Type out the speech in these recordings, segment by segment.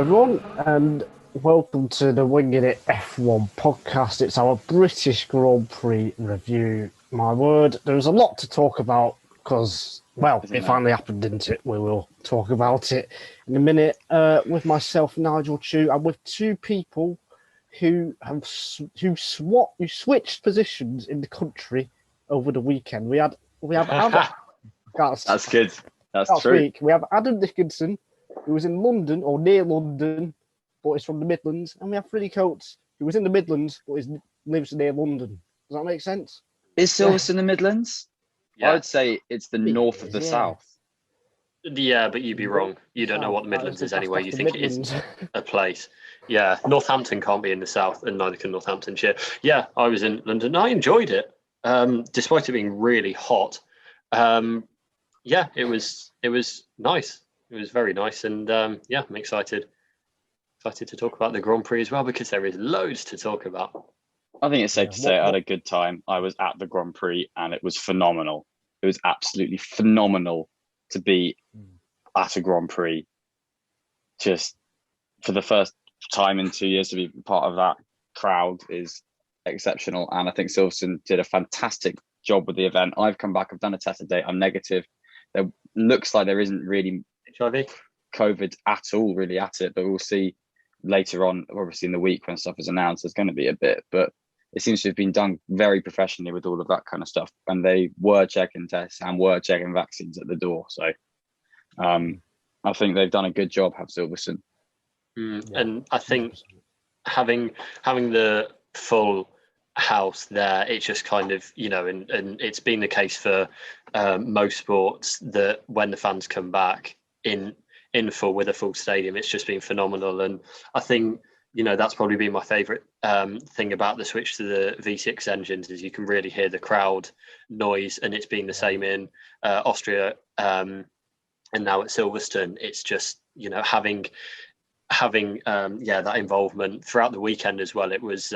everyone, and welcome to the Winging It F1 podcast. It's our British Grand Prix review. My word, there's a lot to talk about because, well, it finally happened, didn't it? We will talk about it in a minute. With myself, Nigel Chu, and with two people who switched positions in the country over the weekend. We have Adam. That's good. That's last true. week we have Adam Dickinson, who was in London or near London, but is from the Midlands, and we have Freddie Coates, who was in the Midlands but lives near London. Does that make sense? Is Silverstone the Midlands? Yeah. I would say it's the north of the south. Yeah, but you'd be wrong. You don't know what the Midlands is anyway. You think it is a place. Yeah, Northampton can't be in the south, and neither can Northamptonshire. Yeah, I was in London. I enjoyed it, despite it being really hot. Yeah, it was nice. It was very nice, and yeah, I'm excited to talk about the Grand Prix as well because there is loads to talk about. I think it's safe to say I had a good time. I was at the Grand Prix and it was phenomenal. It was absolutely phenomenal to be at a Grand Prix. Just for the first time in 2 years to be part of that crowd is exceptional. And I think Silverstone did a fantastic job with the event. I've come back, I've done a test today, I'm negative. There looks like there isn't really HIV, COVID at all really at it, but we'll see later on, obviously in the week when stuff is announced, there's going to be a bit, but it seems to have been done very professionally with all of that kind of stuff. And they were checking tests and were checking vaccines at the door. So I think they've done a good job, have Silverstone. And I think having the full house there, it's just kind of, and it's been the case for most sports that when the fans come back in full with a full stadium, it's just been phenomenal. And I think, that's probably been my favourite thing about the switch to the V6 engines is you can really hear the crowd noise, and it's been the same in Austria and now at Silverstone. It's just, having that involvement throughout the weekend as well. It was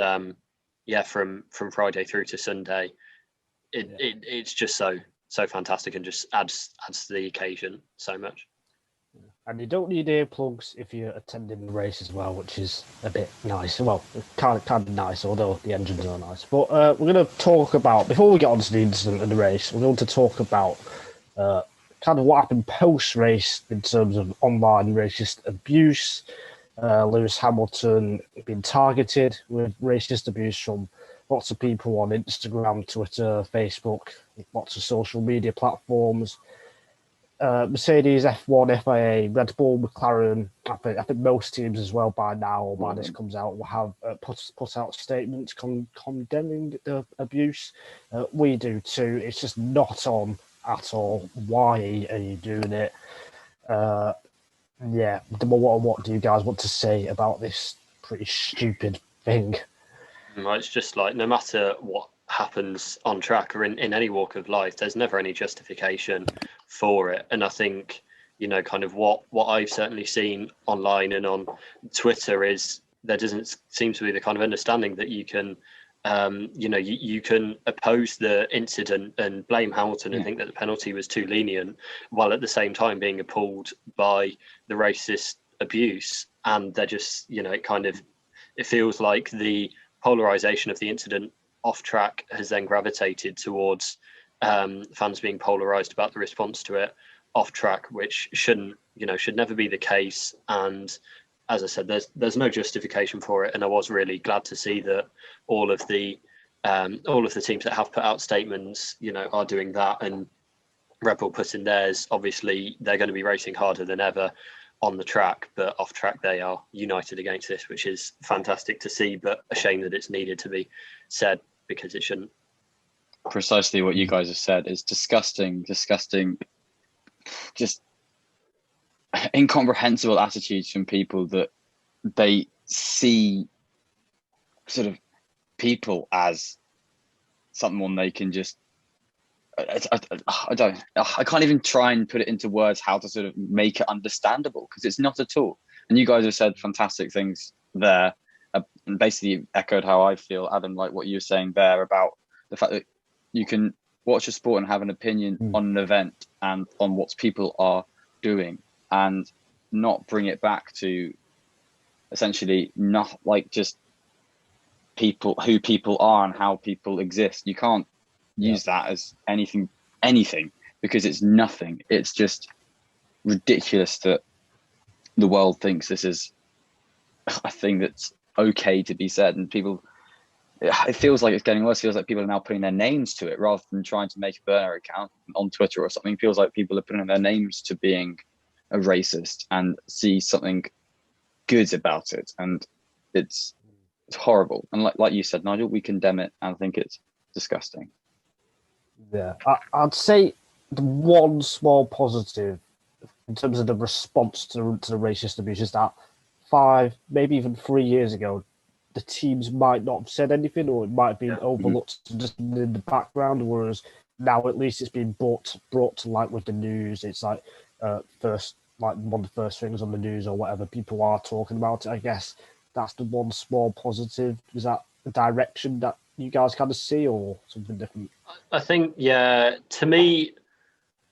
from Friday through to Sunday. It's just so fantastic and just adds to the occasion so much. And you don't need earplugs if you're attending the race as well, which is a bit nice. Well, kind of nice, although the engines are nice. But we're going to talk about, before we get on to the incident of the race, we're going to talk about kind of what happened post-race in terms of online racist abuse. Lewis Hamilton being targeted with racist abuse from lots of people on Instagram, Twitter, Facebook, lots of social media platforms. Mercedes, F1, FIA, Red Bull, McLaren, I think most teams as well by now, or by this comes out, will have put out statements condemning the abuse. We do too. It's just not on at all. Why are you doing it? Yeah, what do you guys want to say about this pretty stupid thing? It's just like, no matter what happens on track or in any walk of life, there's never any justification for it. And I think, kind of what I've certainly seen online and on Twitter is there doesn't seem to be the kind of understanding that you can you can oppose the incident and blame Hamilton and think that the penalty was too lenient, while at the same time being appalled by the racist abuse. And they're just, it feels like the polarization of the incident off track has then gravitated towards fans being polarized about the response to it off track, which should never be the case. And as I said, there's no justification for it, and I was really glad to see that all of the teams that have put out statements, are doing that, and Red Bull put in theirs. Obviously, they're going to be racing harder than ever on the track, but off track they are united against this, which is fantastic to see, but a shame that it's needed to be said because it shouldn't. Precisely what you guys have said is disgusting, just incomprehensible attitudes from people that they see sort of people as someone they can just I can't even try and put it into words how to sort of make it understandable, because it's not at all. And you guys have said fantastic things there, and basically echoed how I feel, Adam, like what you were saying there about the fact that you can watch a sport and have an opinion on an event and on what people are doing, and not bring it back to essentially not like just who people are and how people exist. You can't use that as anything, because it's nothing. It's just ridiculous that the world thinks this is a thing that's okay to be said, and people, it feels like it's getting worse. It feels like people are now putting their names to it rather than trying to make a burner account on Twitter or something. It feels like people are putting their names to being a racist and see something good about it, and it's horrible. And like you said, Nigel, we condemn it and think it's disgusting. Yeah, I'd say the one small positive in terms of the response to the racist abuse is that 5, maybe even 3 years ago, the teams might not have said anything, or it might have been overlooked just in the background. Whereas now, at least, it's been brought to light with the news. It's like first, like one of the first things on the news or whatever. People are talking about it. I guess that's the one small positive. Is that the direction that you guys kind of see, or something different? I think, to me,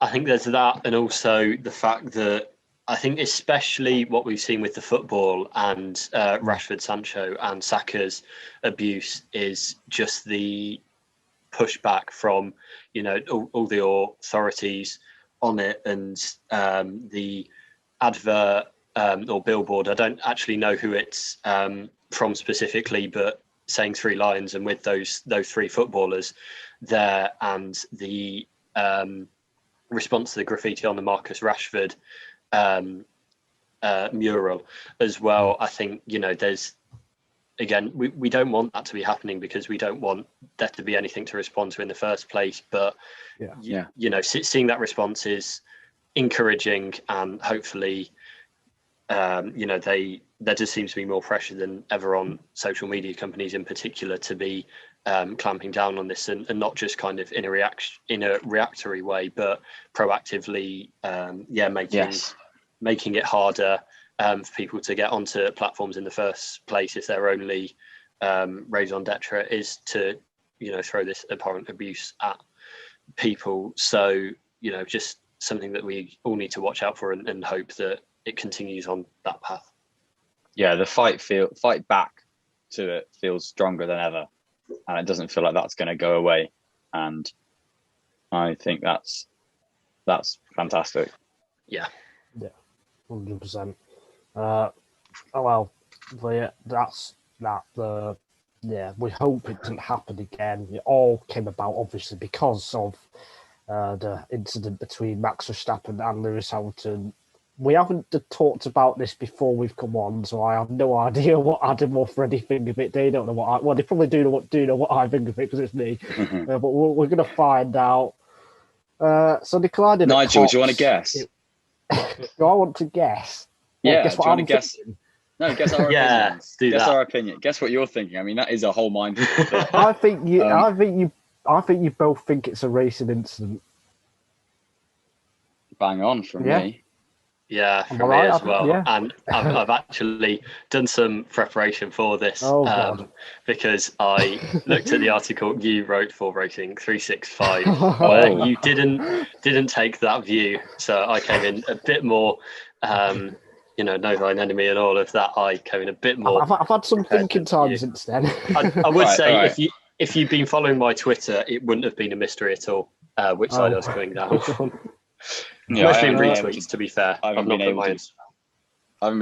I think there's that, and also the fact that I think especially what we've seen with the football and Rashford, Sancho and Saka's abuse is just the pushback from, all the authorities on it, and the advert or billboard. I don't actually know who it's from specifically, but saying 3 lions and with those 3 footballers there, and the response to the graffiti on the Marcus Rashford mural as well. I think, there's, again, we don't want that to be happening, because we don't want there to be anything to respond to in the first place. But, seeing that response is encouraging, and hopefully, there just seems to be more pressure than ever on social media companies in particular to be clamping down on this, and not just kind of in a reactory way, but proactively, making it harder for people to get onto platforms in the first place if their only raison d'etre is to, throw this abhorrent abuse at people. So, just something that we all need to watch out for, and hope that it continues on that path. Yeah, the fight back to it feels stronger than ever, and it doesn't feel like that's going to go away. And I think that's fantastic. Yeah, 100%. That's that. We hope it doesn't happen again. It all came about obviously because of the incident between Max Verstappen and Lewis Hamilton. We haven't talked about this before we've come on, so I have no idea what Adam or Freddie think of it. They don't know they probably do know what I think of it, because it's me. But we're going to find out. So they collided. Nigel, do you want to guess? Do I want to guess? Yeah, guess what do you want I'm to guess? thinking? No, guess our opinions. Guess our opinion. Guess what you're thinking. I mean, that is a whole mind. I think you both think it's a racing incident. Bang on from me. Yeah, for me as well. Yeah. And I've actually done some preparation for this, because I looked at the article you wrote for Racing 365, where you didn't take that view. So I came in a bit more, know thine enemy and all of that. I came in a bit more. I've had some thinking time since then. I would say if you'd been following my Twitter, it wouldn't have been a mystery at all which side I was going down on. Yeah, mostly in retweets, to be fair. I haven't been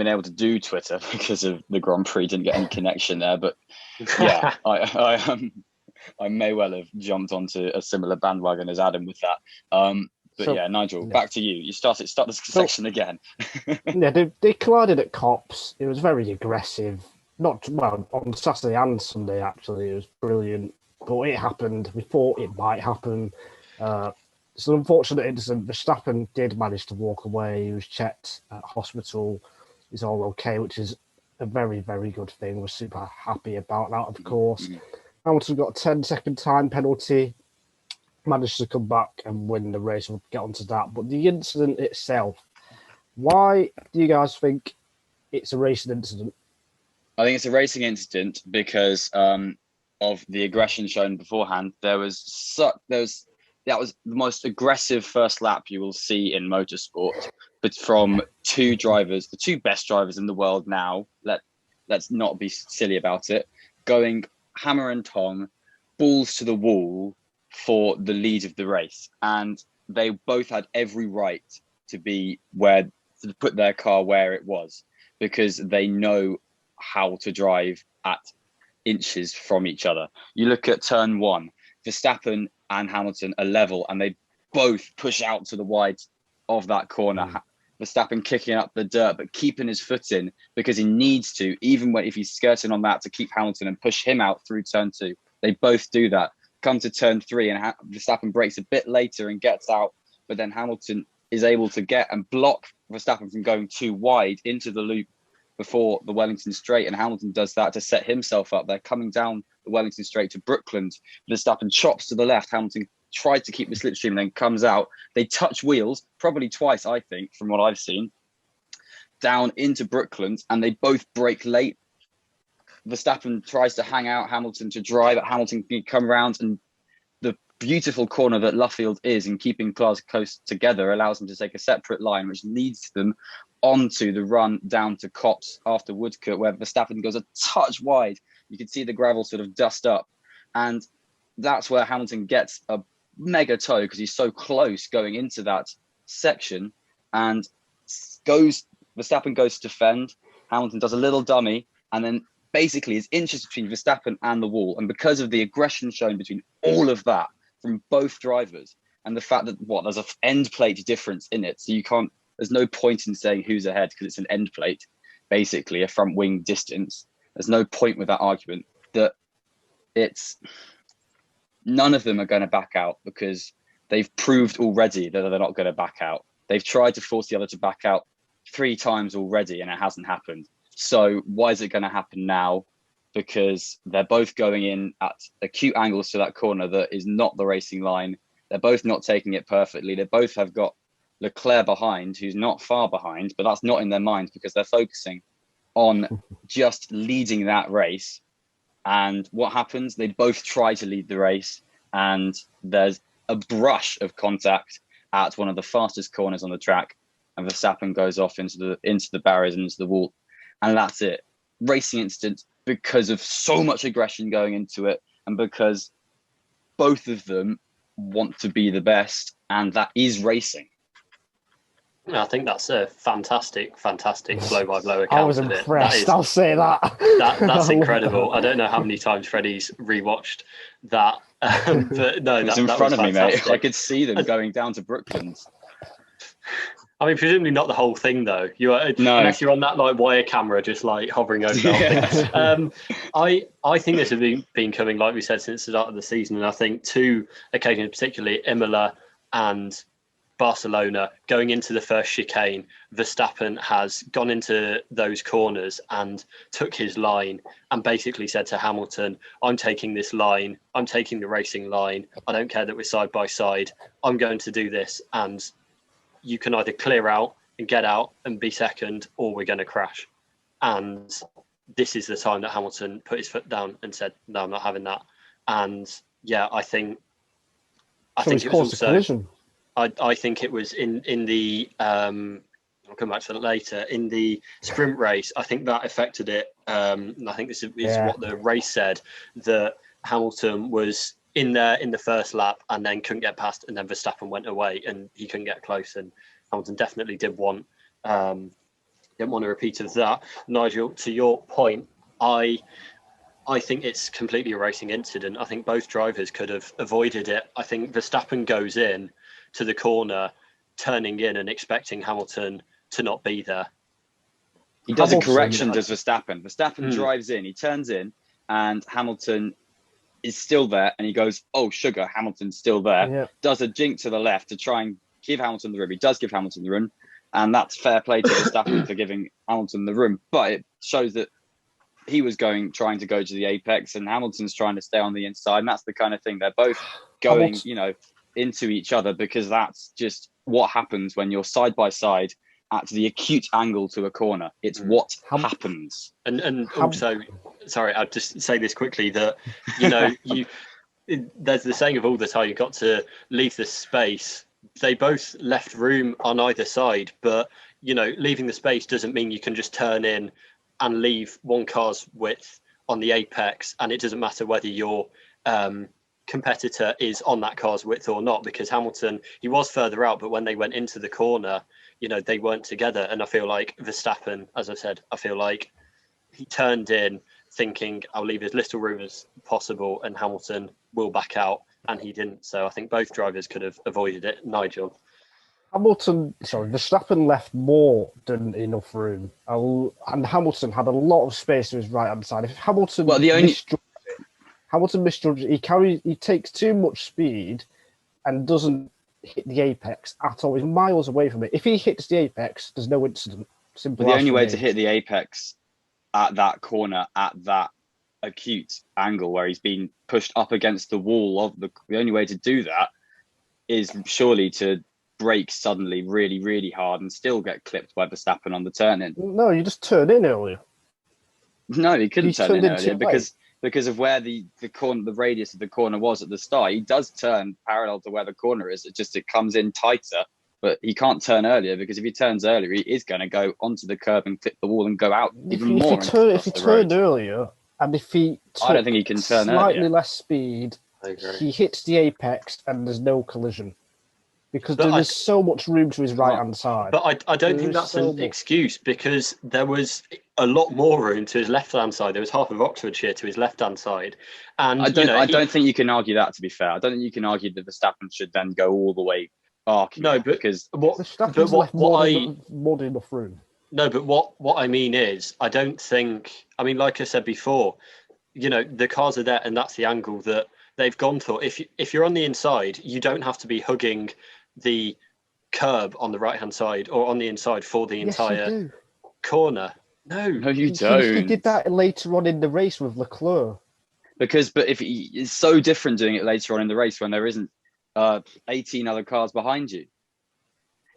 able to do Twitter because of the Grand Prix. Didn't get any connection there, but yeah, I may well have jumped onto a similar bandwagon as Adam with that. But Nigel, back to you. You start this section again. They collided at Cops. It was very aggressive. On Saturday and Sunday actually, it was brilliant. But it happened. We thought it might happen. It's an unfortunate incident. Verstappen did manage to walk away. He was checked at hospital. He's all okay, which is a very, very good thing. We're super happy about that, of course. Hamilton got a 10-second time penalty. Managed to come back and win the race. We'll get onto that. But the incident itself, why do you guys think it's a racing incident? I think it's a racing incident because of the aggression shown beforehand. That was the most aggressive first lap you will see in motorsport, but from 2 drivers, the 2 best drivers in the world now. let's not be silly about it, going hammer and tong, balls to the wall for the lead of the race. And they both had every right to put their car where it was, because they know how to drive at inches from each other. You look at turn 1, Verstappen and Hamilton are level, and they both push out to the wide of that corner. Verstappen kicking up the dirt, but keeping his foot in because he needs to, even if he's skirting on that, to keep Hamilton and push him out through turn 2. They both do that. Come to turn 3, and Verstappen breaks a bit later and gets out, but then Hamilton is able to get and block Verstappen from going too wide into the loop before the Wellington Straight, and Hamilton does that to set himself up. They're coming down the Wellington Straight to Brookland. Verstappen chops to the left. Hamilton tried to keep the slipstream and then comes out. They touch wheels, probably twice, I think, from what I've seen, down into Brookland, and they both brake late. Verstappen tries to hang out Hamilton to drive, but Hamilton can come around, and the beautiful corner that Luffield is in keeping cars close together allows them to take a separate line, which leads them onto the run down to Copse after Woodcote, where Verstappen goes a touch wide. You can see the gravel sort of dust up, and that's where Hamilton gets a mega toe because he's so close going into that section, and Verstappen goes to defend. Hamilton does a little dummy, and then basically is inches between Verstappen and the wall. And because of the aggression shown between all of that from both drivers, and the fact that there's an end plate difference in it, so there's no point in saying who's ahead because it's an end plate, basically a front wing distance. There's no point with that argument. That none of them are going to back out because they've proved already that they're not going to back out. They've tried to force the other to back out 3 times already, and it hasn't happened. So why is it going to happen now? Because they're both going in at acute angles to that corner that is not the racing line. They're both not taking it perfectly. They both have got Leclerc behind, who's not far behind, but that's not in their minds because they're focusing on just leading that race. And what happens? They both try to lead the race, and there's a brush of contact at one of the fastest corners on the track, and Verstappen goes off into the barriers and into the wall, and that's it. Racing incident because of so much aggression going into it, and because both of them want to be the best, and that is racing. I think that's a fantastic blow-by-blow account. I was impressed. I'll say that. That's incredible. I don't know how many times Freddie's rewatched that, but no, it's in front of me, mate. I could see them going down to Brookland. I mean, presumably not the whole thing, though. Unless you're on that wire camera, just hovering over. I think this has been coming, like we said, since the start of the season, and I think 2 occasions, particularly Imola and Barcelona, going into the first chicane, Verstappen has gone into those corners and took his line and basically said to Hamilton, I'm taking this line, I'm taking the racing line, I don't care that we're side by side, I'm going to do this, and you can either clear out and get out and be second, or we're going to crash. And this is the time that Hamilton put his foot down and said, no, I'm not having that. And yeah, I think it was also... collision. I think it was in the I'll come back to that later, in the sprint race. I think that affected it. And I think this is what the race said, that Hamilton was in there in the first lap and then couldn't get past, and then Verstappen went away and he couldn't get close, and Hamilton definitely didn't want a repeat of that. Nigel, to your point, I think it's completely a racing incident. I think both drivers could have avoided it. I think Verstappen goes in to the corner, turning in and expecting Hamilton to not be there. He does a correction, does Verstappen. Verstappen drives in, he turns in, and Hamilton is still there, and he goes, oh, sugar, Hamilton's still there. Yeah. Does a jink to the left to try and give Hamilton the room. He does give Hamilton the room, and that's fair play to Verstappen for giving Hamilton the room. But it shows that he was trying to go to the apex, and Hamilton's trying to stay on the inside, and that's the kind of thing. They're both going, into each other, because that's just what happens when you're side by side at the acute angle to a corner. It's what happens. And also, sorry, I'll just say this quickly, that there's the saying of all the time, you've got to leave the space. They both left room on either side, but leaving the space doesn't mean you can just turn in and leave one car's width on the apex, and it doesn't matter whether your competitor is on that car's width or not, because Hamilton, he was further out, but when they went into the corner, they weren't together. And I feel like Verstappen, as I said, I feel like he turned in thinking I'll leave as little room as possible and Hamilton will back out, and he didn't. So I think both drivers could have avoided it. Nigel. Verstappen left more than enough room, and Hamilton had a lot of space to his right hand side. If Hamilton, Hamilton misjudged it. He takes too much speed and doesn't hit the apex at all. He's miles away from it. If he hits the apex, there's no incident. Simple. But the only way to hit the apex at that corner, at that acute angle where he's been pushed up against the wall of the only way to do that is surely to brake suddenly really, really hard and still get clipped by Verstappen on the turn in. No, you just turned in earlier. No, he couldn't turn in earlier because of where the corner, the radius of the corner was at the start. He does turn parallel to where the corner is. It comes in tighter, but he can't turn earlier, because if he turns earlier, he is going to go onto the curb and clip the wall and go out even more. If he turned earlier, and if he I don't think he can turn slightly earlier. less speed, he hits the apex and there's no collision. Because there is so much room to his right-hand side. But I don't think that's an excuse, because there was a lot more room to his left-hand side. There was half of Oxfordshire to his left-hand side. And I don't think you can argue that, to be fair. I don't think you can argue that Verstappen should then go all the way arcing. No, because Verstappen's left more than enough room. No, but what I mean is, I don't think... I mean, like I said before, the cars are there, and that's the angle that they've gone for. If you're on the inside, you don't have to be hugging the curb on the right-hand side or on the inside for the entire corner. No, you don't. He did that later on in the race with Leclerc. But it's so different doing it later on in the race when there isn't 18 other cars behind you.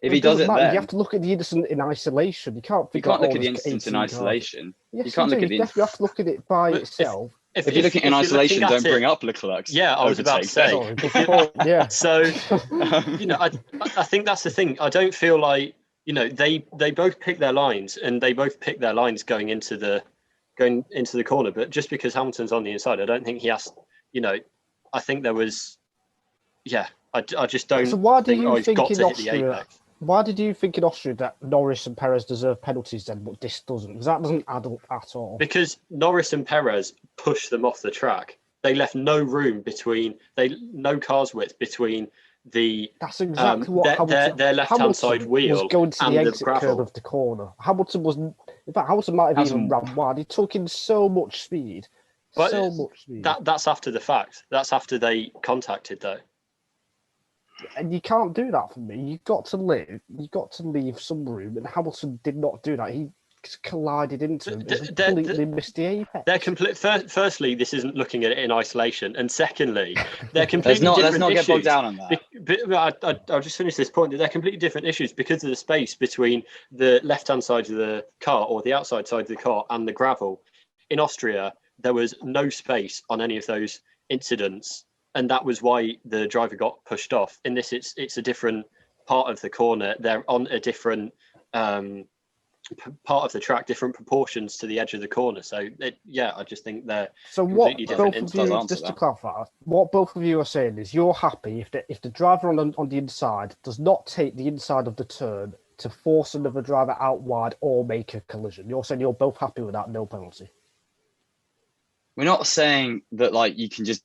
If he does it then... You have to look at the incident in isolation. You can't look at the incident in isolation. Yes, you can't look at the... You have to look at it by itself. If you're looking in isolation, don't bring up Leclerc's. Yeah, I was about to say. Yeah. So, I think that's the thing. I don't feel like, they both pick their lines, and they both pick their lines going into the corner. But just because Hamilton's on the inside, I don't think he has. I think there was. Yeah, I just don't. So why do you he's got to hit the apex. Why did you think in Austria that Norris and Perez deserve penalties then, but this doesn't? Because that doesn't add up at all. Because Norris and Perez pushed them off the track. They left no room no cars width between the. That's exactly what their left-hand side wheel was going to and the exit gravel curve of the corner. Hamilton wasn't. In fact, Hamilton might have even ran wide. He took in so much speed. That's after the fact. That's after they contacted, though. And you can't do that for me. You've got to leave some room, and Hamilton did not do that. He collided into him. Completely missed the apex. They're firstly, this isn't looking at it in isolation, and secondly, they're completely different issues. Let's not issues. Get bogged down on that. But I'll just finish this point. That they're completely different issues because of the space between the left-hand side of the car or the outside side of the car and the gravel. In Austria, there was no space on any of those incidents. And that was why the driver got pushed off. In this, it's a different part of the corner. They're on a different part of the track, different proportions to the edge of the corner. So, I just think they're completely different instances. Just to clarify, what both of you are saying is you're happy if the driver on the inside does not take the inside of the turn to force another driver out wide or make a collision. You're saying you're both happy with that, no penalty. We're not saying that you can just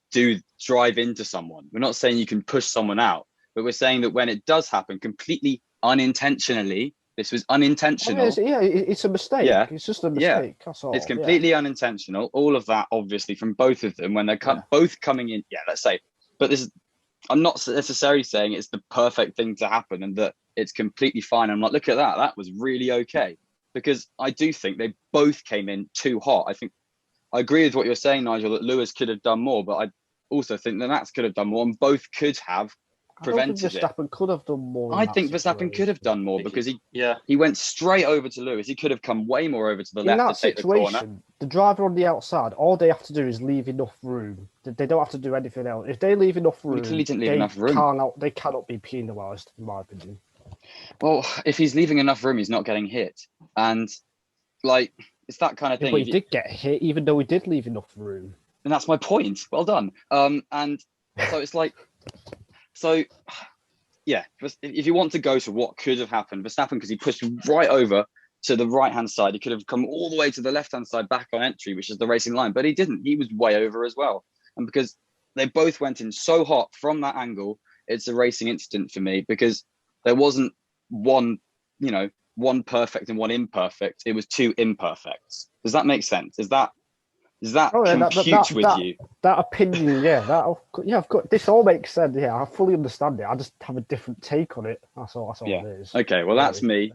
drive into someone. We're not saying you can push someone out, but we're saying that when it does happen completely unintentionally, this was unintentional. It's a mistake. Yeah. It's just a mistake. That's all. It's completely unintentional. All of that, obviously, from both of them when they're both coming in. Yeah, let's say. But I'm not necessarily saying it's the perfect thing to happen and that it's completely fine. I'm like, look at that. That was really okay. Because I do think they both came in too hot. I agree with what you're saying, Nigel, that Lewis could have done more, but I also think that Max could have done more, and both could have prevented it. Verstappen could have done more. I think Verstappen could have done more because he went straight over to Lewis. He could have come way more over to the left to take the corner. The driver on the outside, all they have to do is leave enough room. They don't have to do anything else. If they leave enough room, they cannot be penalised, in my opinion. Well, if he's leaving enough room, he's not getting hit, and it's that kind of thing. But he did get hit, even though he did leave enough room. And that's my point. Well done. And so it's like, so yeah, if you want to go to what could have happened, Verstappen, because he pushed right over to the right-hand side, he could have come all the way to the left-hand side back on entry, which is the racing line, but he didn't. He was way over as well. And because they both went in so hot from that angle, it's a racing incident for me, because there wasn't one perfect and one imperfect. It was two imperfects. Does that make sense? Is that compute with you? That opinion, I've got this. All makes sense. Yeah, I fully understand it. I just have a different take on it. That's all it is. Okay, well, that's me.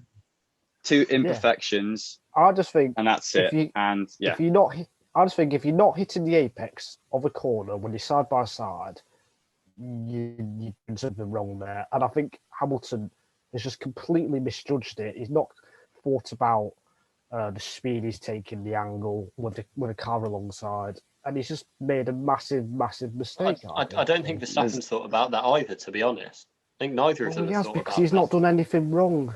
Two imperfections. I just think, and that's it. If you're not, I just think if you're not hitting the apex of a corner when you're side by side, you're doing something wrong there. And I think Hamilton has just completely misjudged it. He's not thought about the speed he's taking, the angle with a car alongside, and he's just made a massive mistake. I don't think Verstappen's thought about that either, to be honest. I think neither of them has thought because about he's not done anything wrong.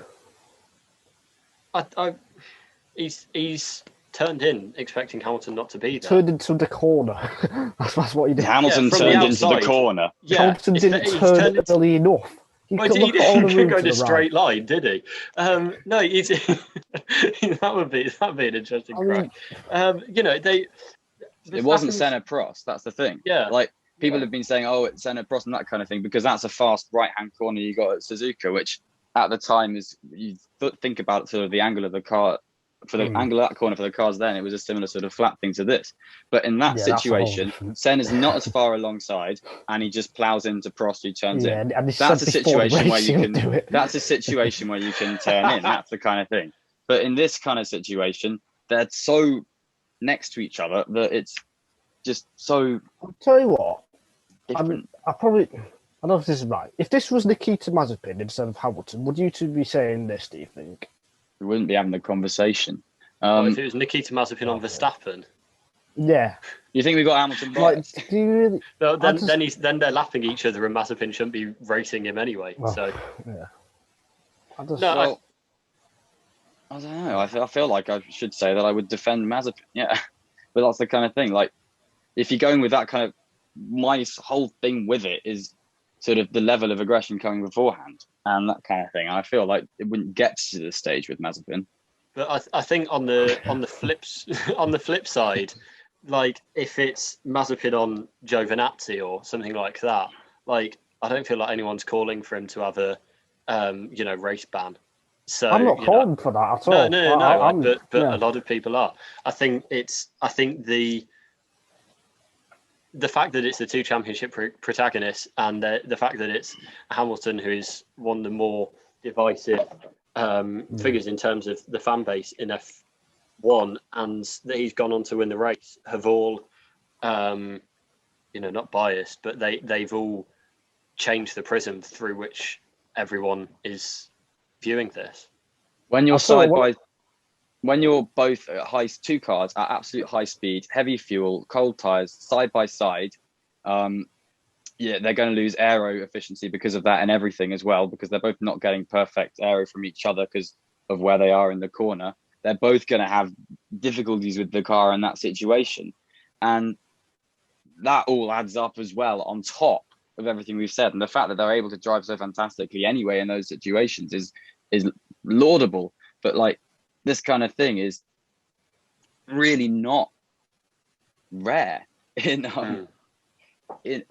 He's turned in expecting Hamilton not to be there. Turned into the corner. that's what he did. Hamilton turned into the corner. Yeah, Hamilton didn't turn early enough. He didn't go in a straight line, did he? No, that would be an interesting crack. It wasn't Senna Prost. That's the thing. Yeah, like people have been saying, oh, it's Senna Prost and that kind of thing, because that's a fast right-hand corner you got at Suzuka, which at the time is, you think about sort of the angle of the car. For the angle of that corner for the cars then, it was a similar sort of flat thing to this. But in that situation, Senna's not as far alongside, and he just plows into Prost, who turns in. That's a situation where you can. That's a situation where you can turn in. That's the kind of thing. But in this kind of situation, they're so next to each other that it's just so. I'll tell you what. Different. I don't know if this is right. If this was Nikita Mazepin instead of Hamilton, would you two be saying this? Do you think? We wouldn't be having the conversation. If it was Nikita Mazepin on Verstappen, yeah. You think we got Hamilton biased? Like, do you really? No, then they're lapping each other, and Mazepin shouldn't be racing him anyway. Well, so yeah. I don't know. I feel like I should say that I would defend Mazepin. Yeah, but that's the kind of thing. Like, if you're going with that kind of, my whole thing with it is sort of the level of aggression coming beforehand and that kind of thing. I feel like it wouldn't get to the stage with Mazepin. But I think on the flip side, like if it's Mazepin on Giovinazzi or something like that, like I don't feel like anyone's calling for him to have a race ban. So I'm not calling for that at all. No. But a lot of people are. I think the fact that it's the two championship protagonists and the fact that it's Hamilton, who is one of the more divisive figures in terms of the fan base in F1, and that he's gone on to win the race, have all, not biased, but they've all changed the prism through which everyone is viewing this. When you're when you're both at two cars at absolute high speed, heavy fuel, cold tires, side by side, they're going to lose aero efficiency because of that and everything as well, because they're both not getting perfect aero from each other because of where they are in the corner. They're both going to have difficulties with the car in that situation. And that all adds up as well on top of everything we've said. And the fact that they're able to drive so fantastically anyway in those situations is laudable. But like, this kind of thing is really not rare on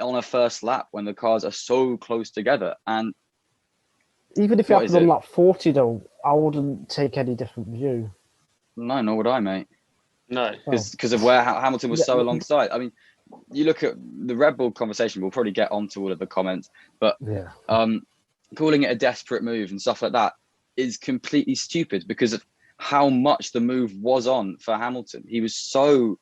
a first lap when the cars are so close together. And even if it happened on lap 40, though, I wouldn't take any different view. No, nor would I, mate. No, because of where Hamilton was so alongside. I mean, you look at the Red Bull conversation. We'll probably get onto all of the comments, but calling it a desperate move and stuff like that is completely stupid because of how much the move was on for Hamilton. He was so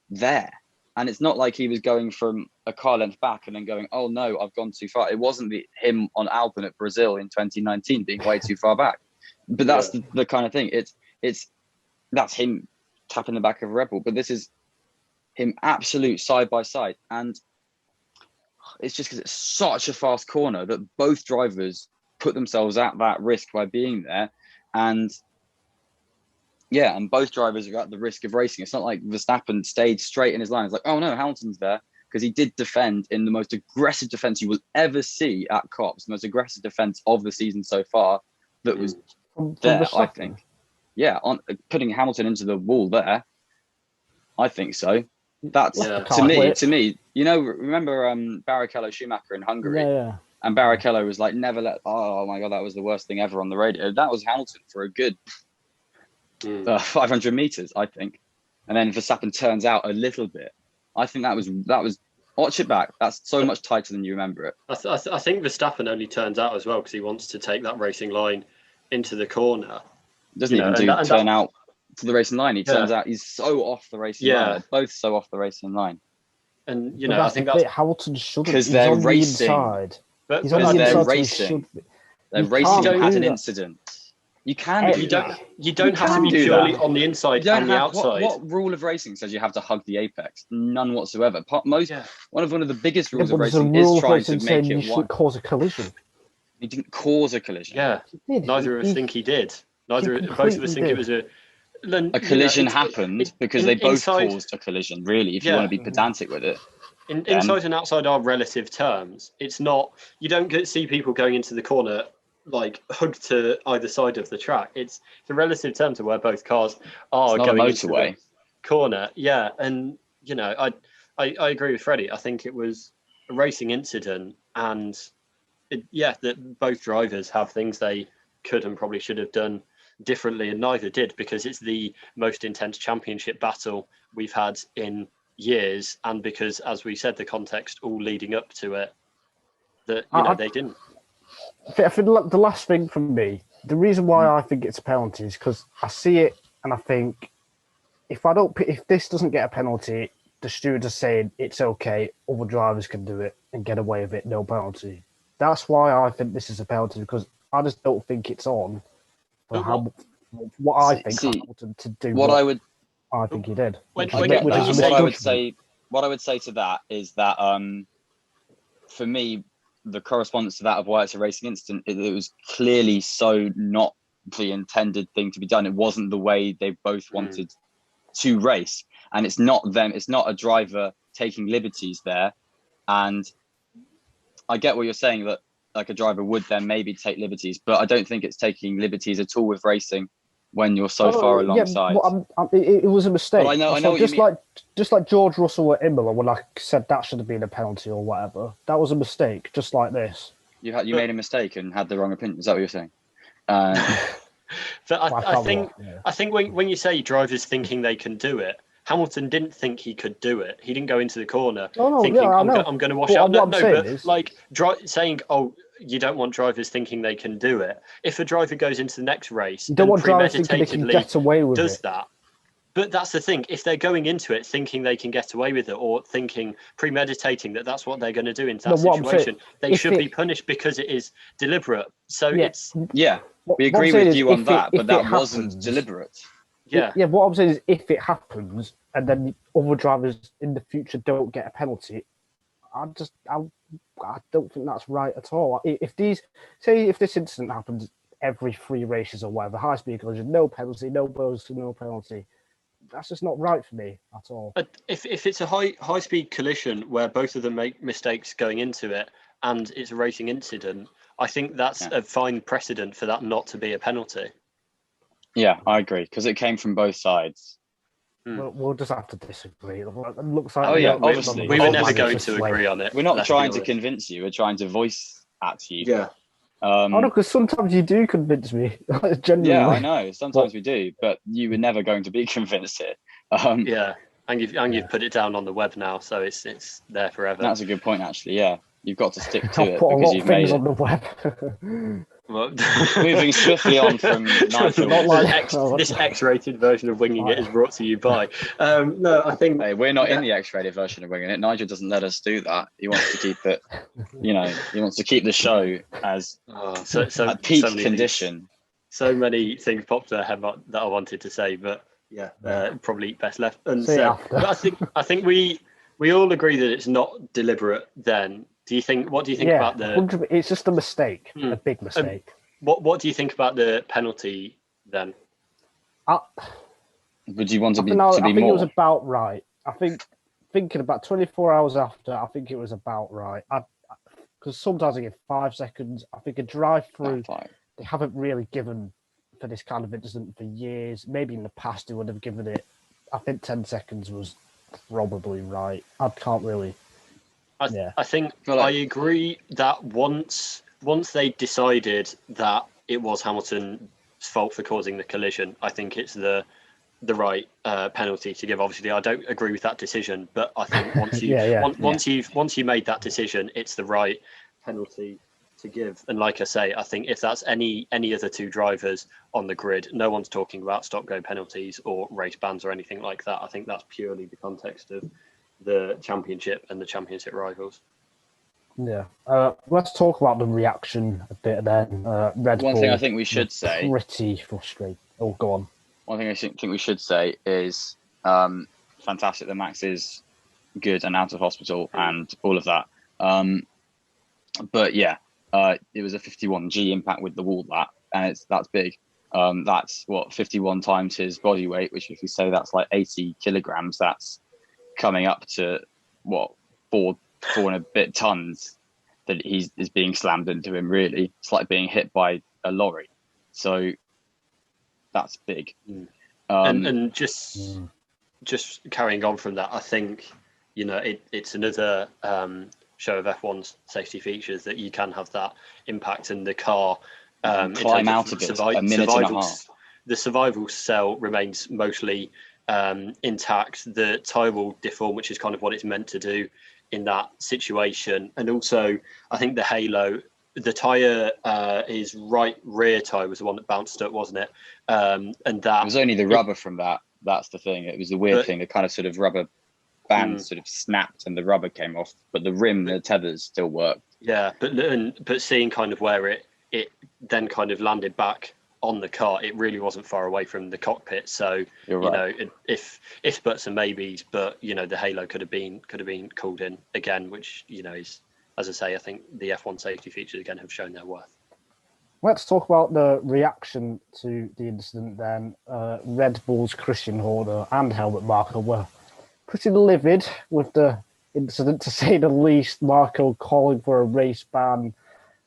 there, and it's not like he was going from a car length back and then going, oh no, I've gone too far. It wasn't him on Alpine at Brazil in 2019 being way too far back, but that's the kind of thing. That's him tapping the back of a Red Bull, but this is him absolute side by side. And it's just because it's such a fast corner that both drivers put themselves at that risk by being there. And Yeah, and both drivers are at the risk of racing. It's not like Verstappen stayed straight in his line. It's like, oh no, Hamilton's there, because he did defend in the most aggressive defense you will ever see at Cops, the most aggressive defense of the season so far. That was there, I think. Yeah, on putting Hamilton into the wall there, I think so. That's to me. You know, remember Barrichello Schumacher in Hungary? Yeah. And Barrichello was like, never let. Oh my god, that was the worst thing ever on the radio. That was Hamilton for a good 500 meters, I think. And then Verstappen turns out a little bit. I think that was. Watch it back. That's so much tighter than you remember it. I think Verstappen only turns out as well because he wants to take that racing line into the corner. Doesn't even turn out to the racing line. He turns out he's so off the racing line. They're both so off the racing line. And I think that's Hamilton shouldn't, because they're racing. But he's on the inside. They're racing. They're racing at an incident. You can do that. You don't have to be purely on the inside and the outside. What rule of racing says you have to hug the apex? None whatsoever. One of the biggest rules of racing is trying to make it one. Cause a collision. He didn't cause a collision. Yeah, neither of us think he did. Both of us think it was a collision happened because they both caused a collision. Really, if you want to be pedantic with it. Inside and outside are relative terms. It's not. You don't see people going into the corner like hugged to either side of the track. It's a relative term to where both cars are going into the corner. Yeah, and I agree with Freddie. I think it was a racing incident, and that both drivers have things they could and probably should have done differently, and neither did, because it's the most intense championship battle we've had in years, and because, as we said, the context all leading up to it, that they didn't. I think the last thing from me, the reason why I think it's a penalty is because I see it and I think if this doesn't get a penalty, the stewards are saying it's okay, other drivers can do it and get away with it, no penalty. That's why I think this is a penalty, because I just don't think it's on for what I think Hamilton to do. I think he did. What I would say to that is that for me, the correspondence to that of why it's a racing incident, it was clearly so not the intended thing to be done. It wasn't the way they both wanted to race, and it's not them. It's not a driver taking liberties there. And I get what you're saying, that like a driver would then maybe take liberties, but I don't think it's taking liberties at all with racing when you're so far alongside. It was a mistake. But I know what just you mean. Just like George Russell at Imola, when I said that should have been a penalty or whatever. That was a mistake, just like this. You made a mistake and had the wrong opinion. Is that what you're saying? But I think when you say drivers thinking they can do it, Hamilton didn't think he could do it. He didn't go into the corner thinking, I'm going to wash out. Saying, you don't want drivers thinking they can do it. If a driver goes into the next race and premeditatedly does that, but that's the thing. If they're going into it thinking they can get away with it, or premeditating that that's what they're going to do in that situation, they should be punished because it is deliberate. So we agree with you on that, but that wasn't deliberate. Yeah. What I'm saying is, if it happens and then other drivers in the future don't get a penalty, I don't think that's right at all. If this incident happens every 3 races or whatever, high speed collision, no penalty, no bonus, no penalty, that's just not right for me at all. If it's a high speed collision where both of them make mistakes going into it and it's a racing incident, I think that's a fine precedent for that not to be a penalty. Yeah, I agree, because it came from both sides. We'll just have to disagree. It looks like obviously. We were never going to agree on it. We're not trying to convince you. We're trying to voice at you. Yeah. Because sometimes you do convince me. Genuinely. Yeah, I know. Sometimes we do, but you were never going to be convinced here. And you've put it down on the web now, so it's there forever. That's a good point, actually. Yeah, you've got to stick to it put because you've made it on the web. Moving swiftly on from Nigel. This X-rated version of Winging It is brought to you by. No, I think we're not in the X-rated version of Winging It. Nigel doesn't let us do that. He wants to keep it. He wants to keep the show as at peak condition. So many things popped to head that I wanted to say, but probably best left unsaid. But I think we all agree that it's not deliberate. Then. What do you think about the... It's just a mistake, a big mistake. What do you think about the penalty then? Would you want to I be think, to I be think it more? was about right. I think thinking about 24 hours after, I think it was about right. Because sometimes I give 5 seconds. I think a drive-through, Fine. they haven't really given for this kind of incident for years. Maybe in the past they would have given it. I think 10 seconds was probably right. I can't really. I think I agree that once they decided that it was Hamilton's fault for causing the collision, I think it's the right penalty to give. Obviously, I don't agree with that decision, but I think once you once you made that decision, it's the right penalty to give. And like I say, I think if that's any other two drivers on the grid, no one's talking about stop-go penalties or race bans or anything like that. I think that's purely the context of the championship and the championship rivals. Yeah. Let's talk about the reaction a bit then. Red Bull. One thing I think we should say. Pretty frustrated. Oh, go on. One thing I think we should say is fantastic that Max is good and out of hospital and all of that. But yeah, it was a 51G impact with the wall and that's big. That's what 51 times his body weight, which if you say that's like 80 kilograms, that's coming up to what four and a bit tons that is being slammed into him. Really, it's like being hit by a lorry. So that's big. And just carrying on from that, I think it's another show of F1's safety features that you can have that impact, and the car climb out of it a minute and a half. The survival cell remains mostly intact. The tyre will deform, which is kind of what it's meant to do in that situation. And also, I think the halo, the tyre, his right rear tyre was the one that bounced up, wasn't it? And that it was only the rubber from that. That's the thing. It was a weird thing. The kind of sort of rubber band sort of snapped and the rubber came off, but the rim, the tethers still worked. Yeah, but seeing kind of where it then kind of landed back on the car, it really wasn't far away from the cockpit. So You're right. if buts and maybes, but the halo could have been called in again, which is, as I say, I think the F1 safety features again have shown their worth. Let's talk about the reaction to the incident then. Red Bull's Christian Horner and Helmut Marko were pretty livid with the incident, to say the least. Marko calling for a race ban.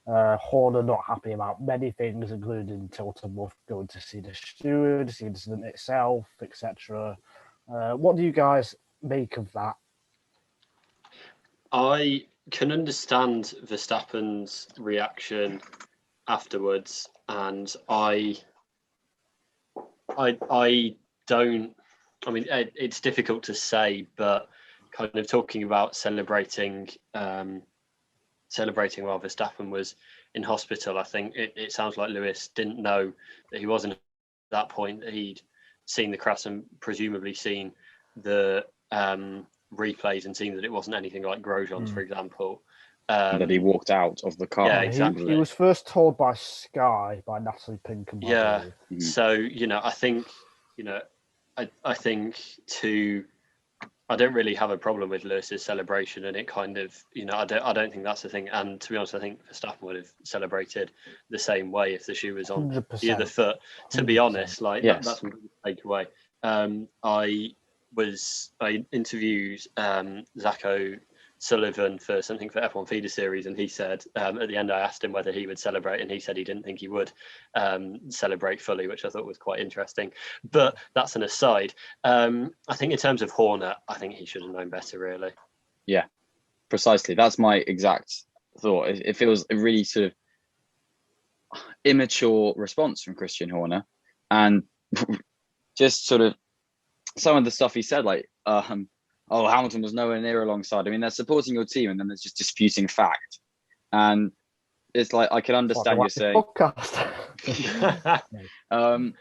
Horner not happy about many things, including Toto Wolff going to see the stewards, the incident itself, etc. What do you guys make of that? I can understand Verstappen's reaction afterwards, and I don't. I mean, it's difficult to say, but kind of talking about celebrating while Verstappen was in hospital, I think it sounds like Lewis didn't know that he wasn't at that point, that he'd seen the crash and presumably seen the replays and seen that it wasn't anything like Grosjean's, for example. That he walked out of the car. Yeah, exactly. He was first told by Sky, by Natalie Pinkham. Yeah. So, I think, I think I don't really have a problem with Lewis's celebration, and it kind of, I don't think that's the thing. And to be honest, I think Verstappen would have celebrated the same way if the shoe was on 100%. the other foot. To be honest, yes. That's a take away. I interviewed Zach O'Sullivan for something for F1 Feeder Series, and he said at the end I asked him whether he would celebrate, and he said he didn't think he would celebrate fully, which I thought was quite interesting. But that's an aside. I think in terms of Horner, I think he should have known better, really. Yeah, precisely. That's my exact thought. It feels a really sort of immature response from Christian Horner, and just sort of some of the stuff he said, like, Hamilton was nowhere near alongside. I mean, they're supporting your team, and then there's just disputing fact. And it's like, I can understand you saying, and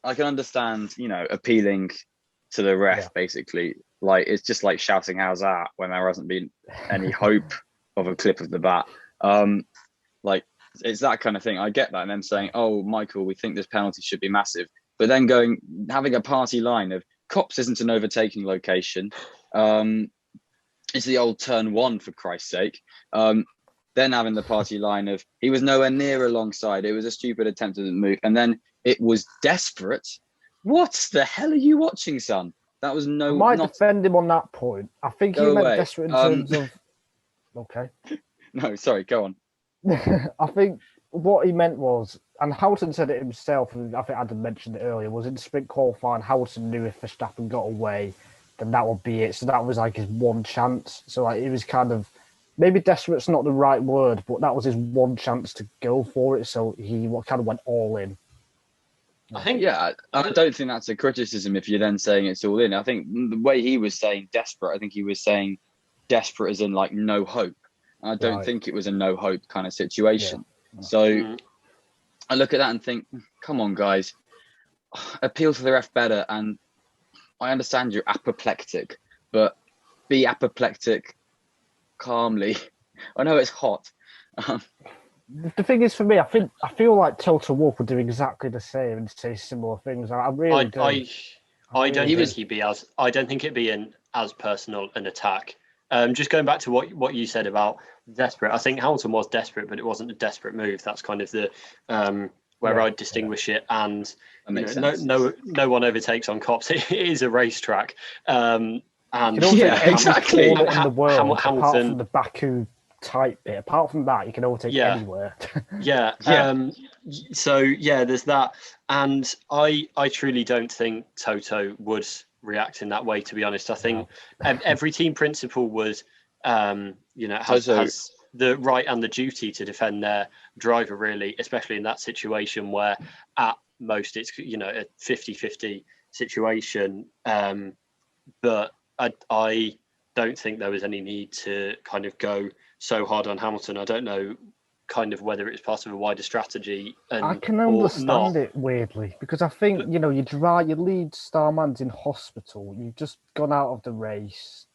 I can understand, appealing to the ref, basically. Like, it's just like shouting "how's that" when there hasn't been any hope of a clip of the bat. Like, it's that kind of thing. I get that. And then saying, "Oh, Michael, we think this penalty should be massive," but then having a party line of Cops isn't an overtaking location. It's the old turn one, for Christ's sake. Then having the party line of he was nowhere near alongside. It was a stupid attempt to move. And then it was desperate What the hell are you watching, son? That was I no. might Not defend him on that point. I think he go meant away. desperate in terms of. Okay. No, sorry. Go on. I think what he meant was, and Houghton said it himself, and I think Adam mentioned it earlier, was in sprint qualifying, Houghton knew if Verstappen got away, then that would be it. So that was like his one chance. So like it was kind of, maybe desperate's not the right word, but that was his one chance to go for it. So he kind of went all in. I think. Yeah, I don't think that's a criticism if you're then saying it's all in. I think the way he was saying desperate, I think he was saying desperate as in like no hope. I don't think it was a no hope kind of situation. Yeah. So I look at that and think, come on, guys, appeal to the ref better. And I understand you're apoplectic, but be apoplectic calmly. I know it's hot. The thing is, for me, I feel like Toto Wolff would do exactly the same and say similar things. I really do. I don't think it'd be as personal an attack. Just going back to what you said about desperate, I think Hamilton was desperate, but it wasn't a desperate move. That's kind of the where I'd distinguish it. And no one overtakes on cops. It is a racetrack. And exactly. In the world, apart from the Baku type bit, apart from that, you can overtake anywhere. So there's that, and I truly don't think Toto would react in that way, to be honest. I think every team principal would has the right and the duty to defend their driver, really, especially in that situation where at most it's a 50-50 situation, but I don't think there was any need to kind of go so hard on Hamilton. I don't know kind of whether it's part of a wider strategy. I can understand it weirdly, because I think, your lead star man's in hospital. You've just gone out of the race.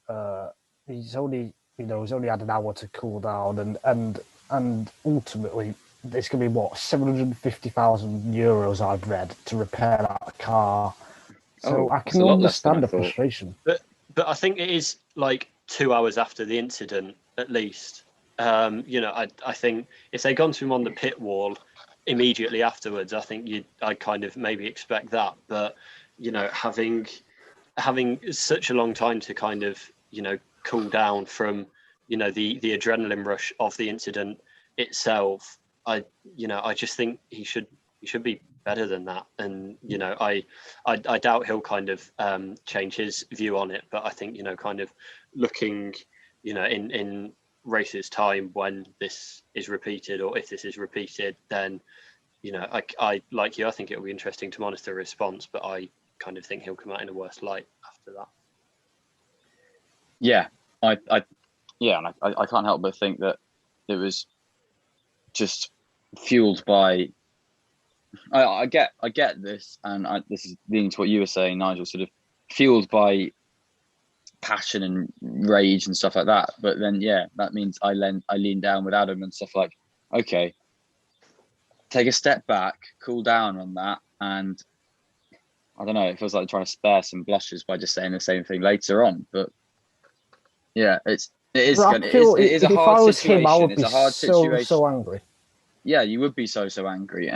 He's only had an hour to cool down, and ultimately it's going to be what, 750,000 euros I've read to repair that car. So I can understand the frustration. But I think it is like 2 hours after the incident, at least. I think if they'd gone to him on the pit wall immediately afterwards, I think I'd kind of maybe expect that. But having such a long time to kind of cool down from the adrenaline rush of the incident itself, I just think he should be better than that. And I doubt he'll kind of change his view on it. But I think kind of looking in races time when this is repeated, or if this is repeated, then I like you, I think it'll be interesting to monitor the response, but I kind of think he'll come out in a worse light after that. And I can't help but think that it was just fueled by I get this, and this is leading to what you were saying, Nigel, sort of fueled by passion and rage and stuff like that. But then that means I lean down with Adam and stuff like, okay, take a step back, cool down on that, and I don't know, it feels like trying to spare some blushes by just saying the same thing later on. But it is a hard situation. It's a hard situation. So angry. Yeah, you would be so angry,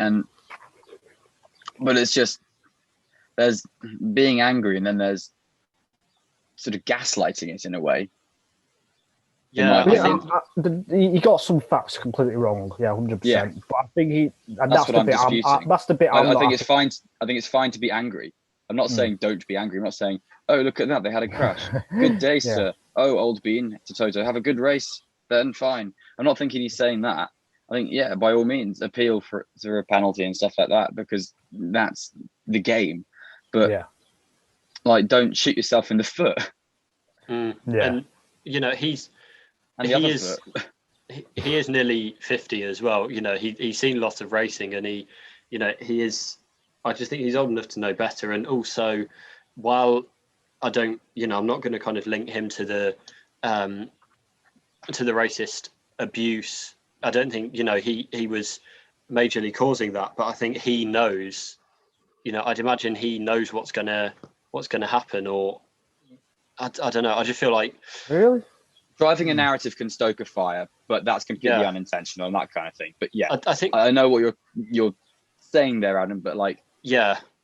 but it's just, there's being angry, and then there's sort of gaslighting it in a way. Yeah, he got some facts completely wrong. 100%. Yeah. But I think that's what I'm disputing. That's the bit I think it's fine. I think it's fine to be angry. I'm not saying don't be angry. I'm not saying, oh, look at that, they had a crash. Good day, sir. Oh, old bean to Toto, have a good race. Then fine. I'm not thinking he's saying that. I think, by all means, appeal for a penalty and stuff like that, because that's the game. But don't shoot yourself in the foot. And he is nearly 50 as well. He's seen lots of racing, and he is. I just think he's old enough to know better. And also, while I don't, I'm not going to kind of link him to the racist abuse. I don't think he was majorly causing that, but I think he knows. I'd imagine he knows what's gonna happen, or I don't know. I just feel like really driving a narrative can stoke a fire, but that's completely unintentional and that kind of thing. But I think I know what you're saying there, Adam. But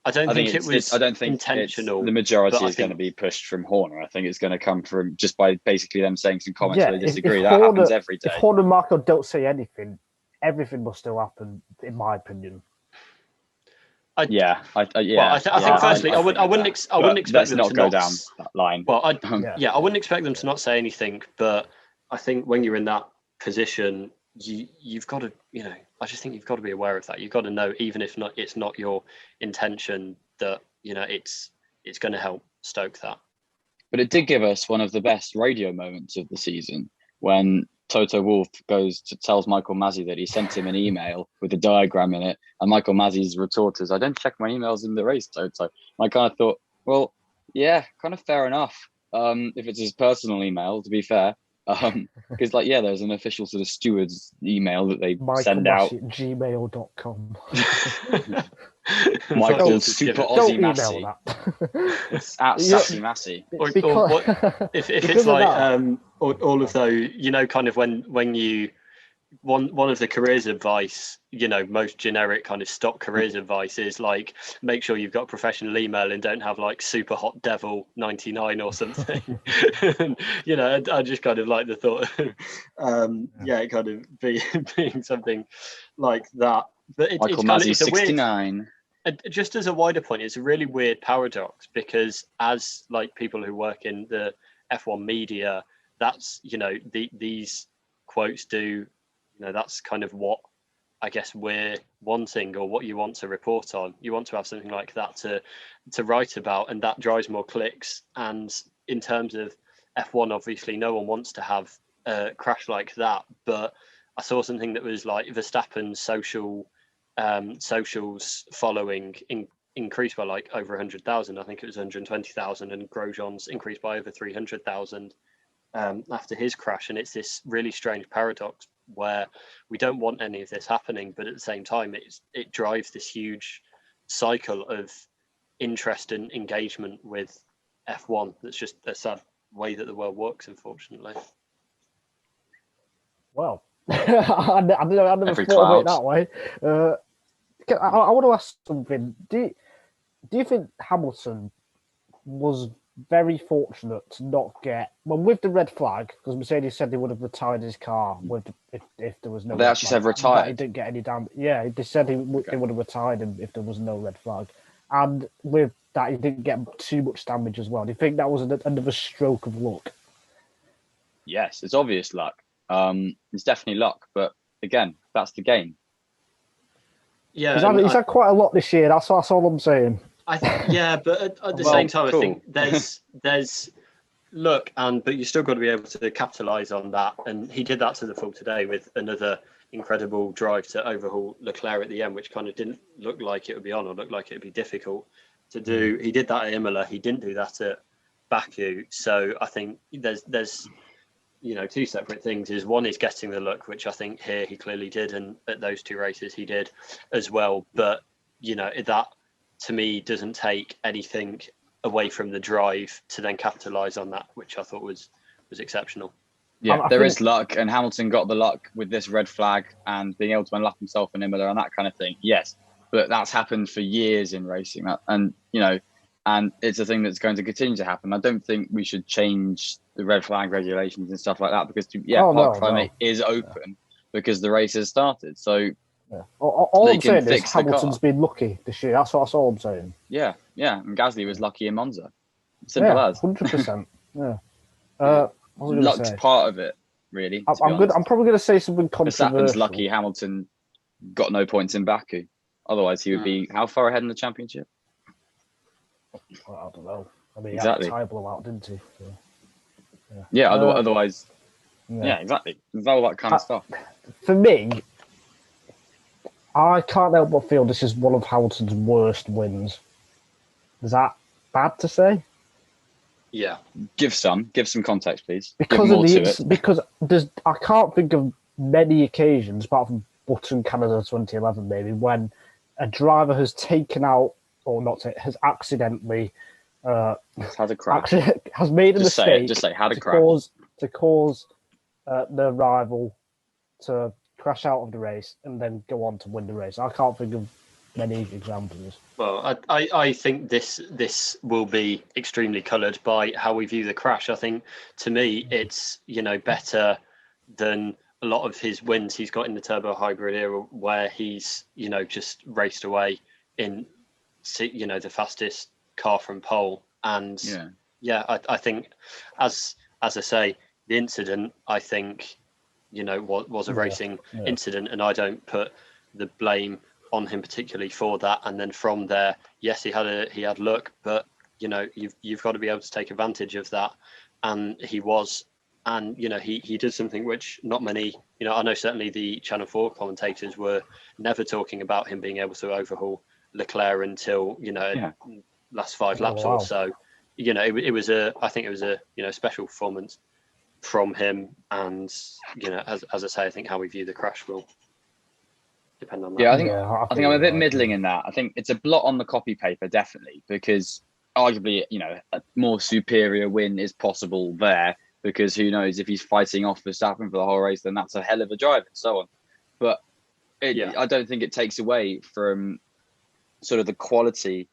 I don't think it was I don't think intentional. The majority is going to be pushed from Horner. I think it's going to come from just by basically them saying some comments where they disagree. That happens every day. If Horner and Marco don't say anything, everything will still happen, in my opinion. I think firstly, I wouldn't expect let's them not to go not down that line. Well, I wouldn't expect them to not say anything, but I think when you're in that position, you've got to, I just think you've got to be aware of that. You've got to know, even if it's not your intention, that it's going to help stoke that. But it did give us one of the best radio moments of the season when Toto Wolff tells Michael Masi that he sent him an email with a diagram in it, and Michael Masi's retort is, "I don't check my emails in the race, Toto." I kind of thought, well, yeah, kind of fair enough. If it's his personal email, to be fair, because there's an official sort of steward's email that they send out. gmail.com. Michael Super Aussie Massey. It's at Sassy Massey. If it's like all of those, kind of when you one of the careers advice, most generic kind of stock careers advice is like, make sure you've got a professional email and don't have like super hot devil 99 or something. I just kind of like the thought, it kind of being something like that. But it's 69. Just as a wider point, it's a really weird paradox, because as like people who work in the F1 media, that's these quotes do. That's kind of what I guess we're wanting, or what you want to report on. You want to have something like that to write about, and that drives more clicks. And in terms of F1, obviously, no one wants to have a crash like that. But I saw something that was like Verstappen's socials following increased by like over 100,000. I think it was 120,000, and Grosjean's increased by over 300,000 after his crash. And it's this really strange paradox where we don't want any of this happening, but at the same time it drives this huge cycle of interest and engagement with F1. That's just a sad way that the world works, unfortunately. Well, I never thought of it that way. I want to ask something. Do you think Hamilton was very fortunate to not get, with the red flag, because Mercedes said they would have retired his car if there was no. They actually said retired. He didn't get any damage. Yeah, they said they would have retired him if there was no red flag, and with that he didn't get too much damage as well. Do you think that was another stroke of luck? Yes, it's obvious luck. It's definitely luck, but again, that's the game. Yeah, he's had quite a lot this year. That's all I'm saying. But at the same time, cool. I think there's look, but you still got to be able to capitalize on that, and he did that to the full today with another incredible drive to overhaul Leclerc at the end, which kind of didn't look like it would be on, or looked like it would be difficult to do. He did that at Imola. He didn't do that at Baku. So I think there's two separate things. Is one is getting the look, which I think here he clearly did, and at those two races he did as well. But that, to me, doesn't take anything away from the drive to then capitalise on that, which I thought was exceptional. Yeah, there is luck, and Hamilton got the luck with this red flag and being able to unlap himself in Imola and that kind of thing. Yes, but that's happened for years in racing, and it's a thing that's going to continue to happen. I don't think we should change the red flag regulations and stuff like that, because park climate is open because the race has started. So. Yeah. All I'm saying is Hamilton's been lucky this year. That's all I'm saying. Yeah, and Gasly was lucky in Monza. Simple as. 100%. Yeah. Luck's part of it, really. I'm probably going to say something controversial. Verstappen's lucky Hamilton got no points in Baku. Otherwise, he would be how far ahead in the championship? Well, I don't know. I mean, exactly. He had a tyre blowout, didn't he? So, yeah. Otherwise. Yeah, exactly. There's all that kind of stuff. For me, I can't help but feel this is one of Hamilton's worst wins. Is that bad to say? Yeah. Give some context, please. Because I can't think of many occasions, apart from Button Canada 2011, maybe, when a driver has taken out, or not, has accidentally had a crash. Has made a mistake. Just say had a crash to cause the rival to crash out of the race and then go on to win the race. I can't think of many examples. Well, I think this will be extremely coloured by how we view the crash. I think, to me, it's, better than a lot of his wins he's got in the turbo hybrid era, where he's, just raced away in, the fastest car from pole. And I think, as I say, the incident, I think, was a racing incident, and I don't put the blame on him particularly for that. And then from there, yes, he had luck, but you've got to be able to take advantage of that, and he was. And he did something which not many, I know certainly the Channel 4 commentators were never talking about him being able to overhaul Leclerc until last 5 laps or so. It was I think it was a special performance from him, and as I say, I think how we view the crash will depend on that. Yeah, I think I'm a bit middling in that. I think it's a blot on the copy paper, definitely, because arguably, a more superior win is possible there, because who knows, if he's fighting off Verstappen for the whole race, then that's a hell of a drive and so on. But I don't think it takes away from sort of the quality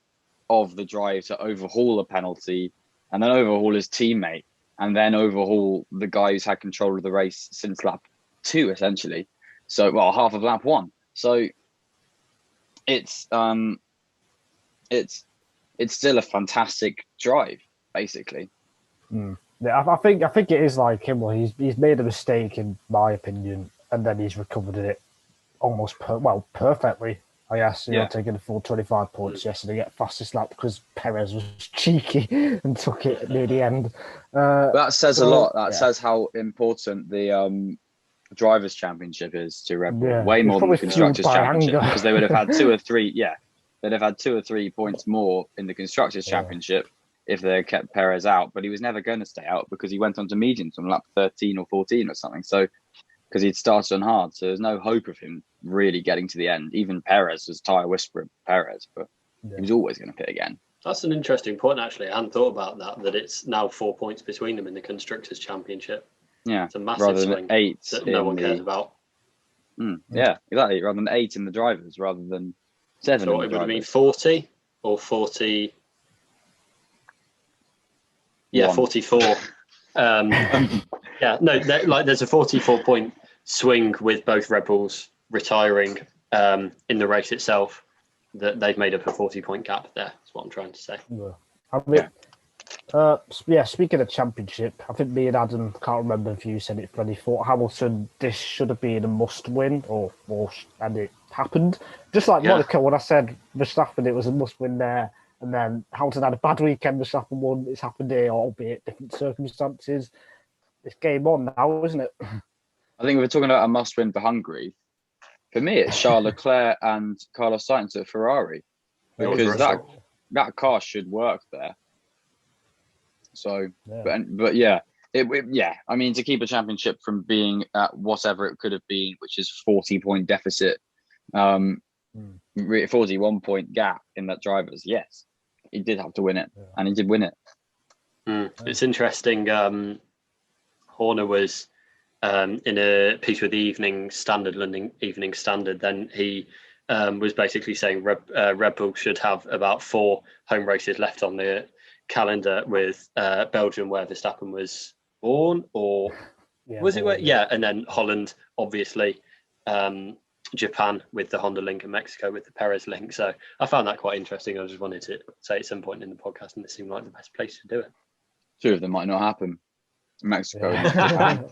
of the drive to overhaul a penalty and then overhaul his teammate and then overhaul the guy who's had control of the race since lap 2, essentially. So, half of lap 1. So it's still a fantastic drive, basically. Yeah, I think it is like him. Well, he's made a mistake, in my opinion, and then he's recovered it almost perfectly. I guess taking the full 25 points yesterday, get fastest lap because Perez was cheeky and took it near the end. That says a lot. That says how important the Drivers' Championship is to Red Bull. Way more than the Constructors' Championship, because they would have had 2 or 3. Yeah, they'd have had 2 or 3 points more in the Constructors' Championship if they had kept Perez out. But he was never going to stay out because he went on to mediums on lap 13 or 14 or something. So because he'd started on hard, so there's no hope of him really getting to the end. Even Perez was tyre whisperer Perez, but he was always going to pit again. That's an interesting point, actually. I hadn't thought about that it's now 4 points between them in the Constructors' Championship. Yeah, it's a massive swing 8 that no one cares about. Yeah, exactly. Rather than 8 in the drivers, rather than 7. So it would have been 40 or 40. Yeah, 44. There's a 44-point swing with both Red Bulls retiring in the race itself. That they've made up a 40-point gap there. That's what I'm trying to say. Speaking of championship, I think me and Adam, can't remember if you said it, Freddie, thought Hamilton, this should have been a must-win, and it happened. Just like Monaco, when I said Verstappen, it was a must-win there, and then Hamilton had a bad weekend, Verstappen won. It's happened here, albeit different circumstances. It's game on now, isn't it? I think we're talking about a must-win for Hungary. For me, it's Charles Leclerc and Carlos Sainz at Ferrari, because that car should work there. So, but I mean, to keep a championship from being at whatever it could have been, which is 40-point deficit, 41-point gap in that drivers, yes, he did have to win it, and he did win it. It's interesting. Horner was in a piece with the London Evening Standard. Then he was basically saying Red Bull should have about 4 home races left on the calendar, with Belgium, where Verstappen was born, or was it? And then Holland, obviously, Japan with the Honda link, and Mexico with the Perez link. So I found that quite interesting. I just wanted to say at some point in the podcast, and it seemed like the best place to do it. 2 of them might not happen. Mexico and Japan.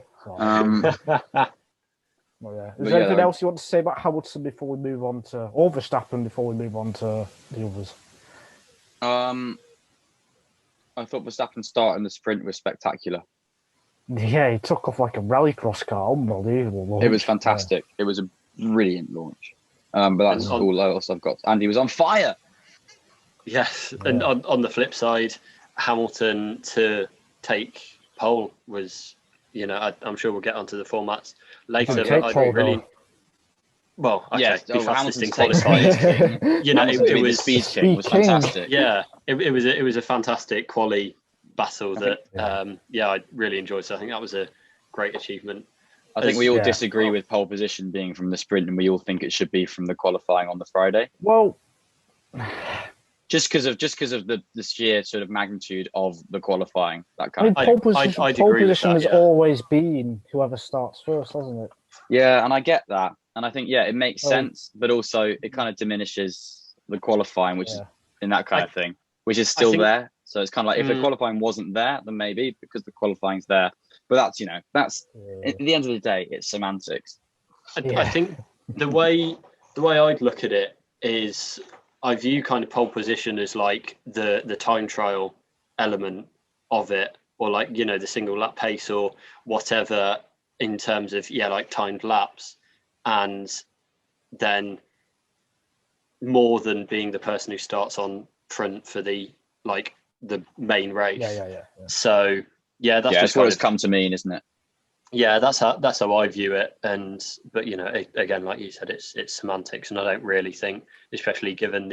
Is there anything else you want to say about Hamilton before we move on to, or Verstappen before we move on to the others? I thought Verstappen's start in the sprint was spectacular. Yeah, he took off like a rallycross car. Unbelievable launch. It was fantastic. It was a brilliant launch. But that's all else I've got. And he was on fire. Yes, and on the flip side, Hamilton to take pole was, I'm sure we'll get onto the formats later. But I really, well, okay, yes, fastest in qualifying. It was Speed King was fantastic. Yeah, it was a fantastic quali battle that I really enjoyed. So I think that was a great achievement I think we all disagree with pole position being from the sprint, and we all think it should be from the qualifying on the Friday. Well, just because of the sheer sort of magnitude of the qualifying, that I mean, kind of pole position has always been whoever starts first, hasn't it? Yeah, and I get that, and I think it makes sense, but also it kind of diminishes the qualifying, which is in that kind of thing, which is still there. So it's kind of like if the qualifying wasn't there, then maybe because the qualifying's there. But that's at the end of the day, it's semantics. I think the way I'd look at it is I view kind of pole position as like the time trial element of it, or like, you know, the single lap pace or whatever in terms of like timed laps, and then more than being the person who starts on front for the main race. Yeah. So that's just what it's come to mean, isn't it? Yeah, that's how I view it. But you know, again, like you said, it's semantics, and I don't really think, especially given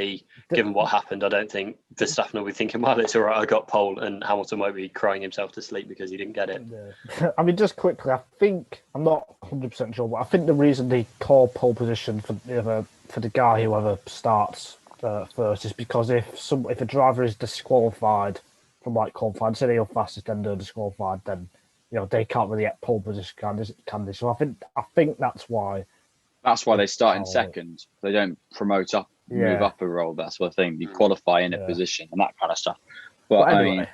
what happened, I don't think Verstappen will be thinking, well, it's all right, I got pole, and Hamilton won't be crying himself to sleep because he didn't get it. Yeah. I mean, just quickly, I think I'm not 100% sure, but I think the reason they call pole position for the guy whoever starts first is because if a driver is disqualified from qualifying, say they're fastest and they're disqualified, then they can't really get pole position, can they? So I think that's why. That's why they start in second. They don't promote up, move up a role. That sort of thing. You qualify in a position and that kind of stuff. But anyway, I mean,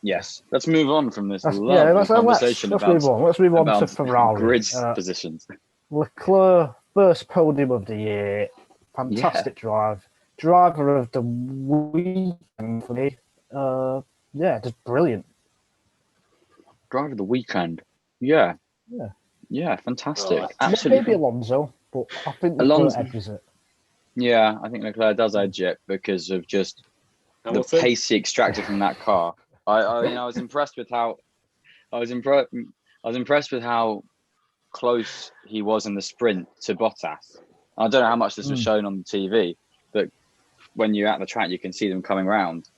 yes. Let's move on from this lovely conversation let's move on. Let's move on to Ferrari. Grid positions. Leclerc, first podium of the year. Fantastic drive. Driver of the weekend for me. Just brilliant. Driver of the weekend. Yeah, fantastic. Absolutely. Maybe Alonso, but I think Leclerc edges it. Yeah, I think Leclerc does edge it because of just the pace he extracted from that car. I was impressed with how close he was in the sprint to Bottas. I don't know how much this was shown on the TV, but when you're at the track, you can see them coming round,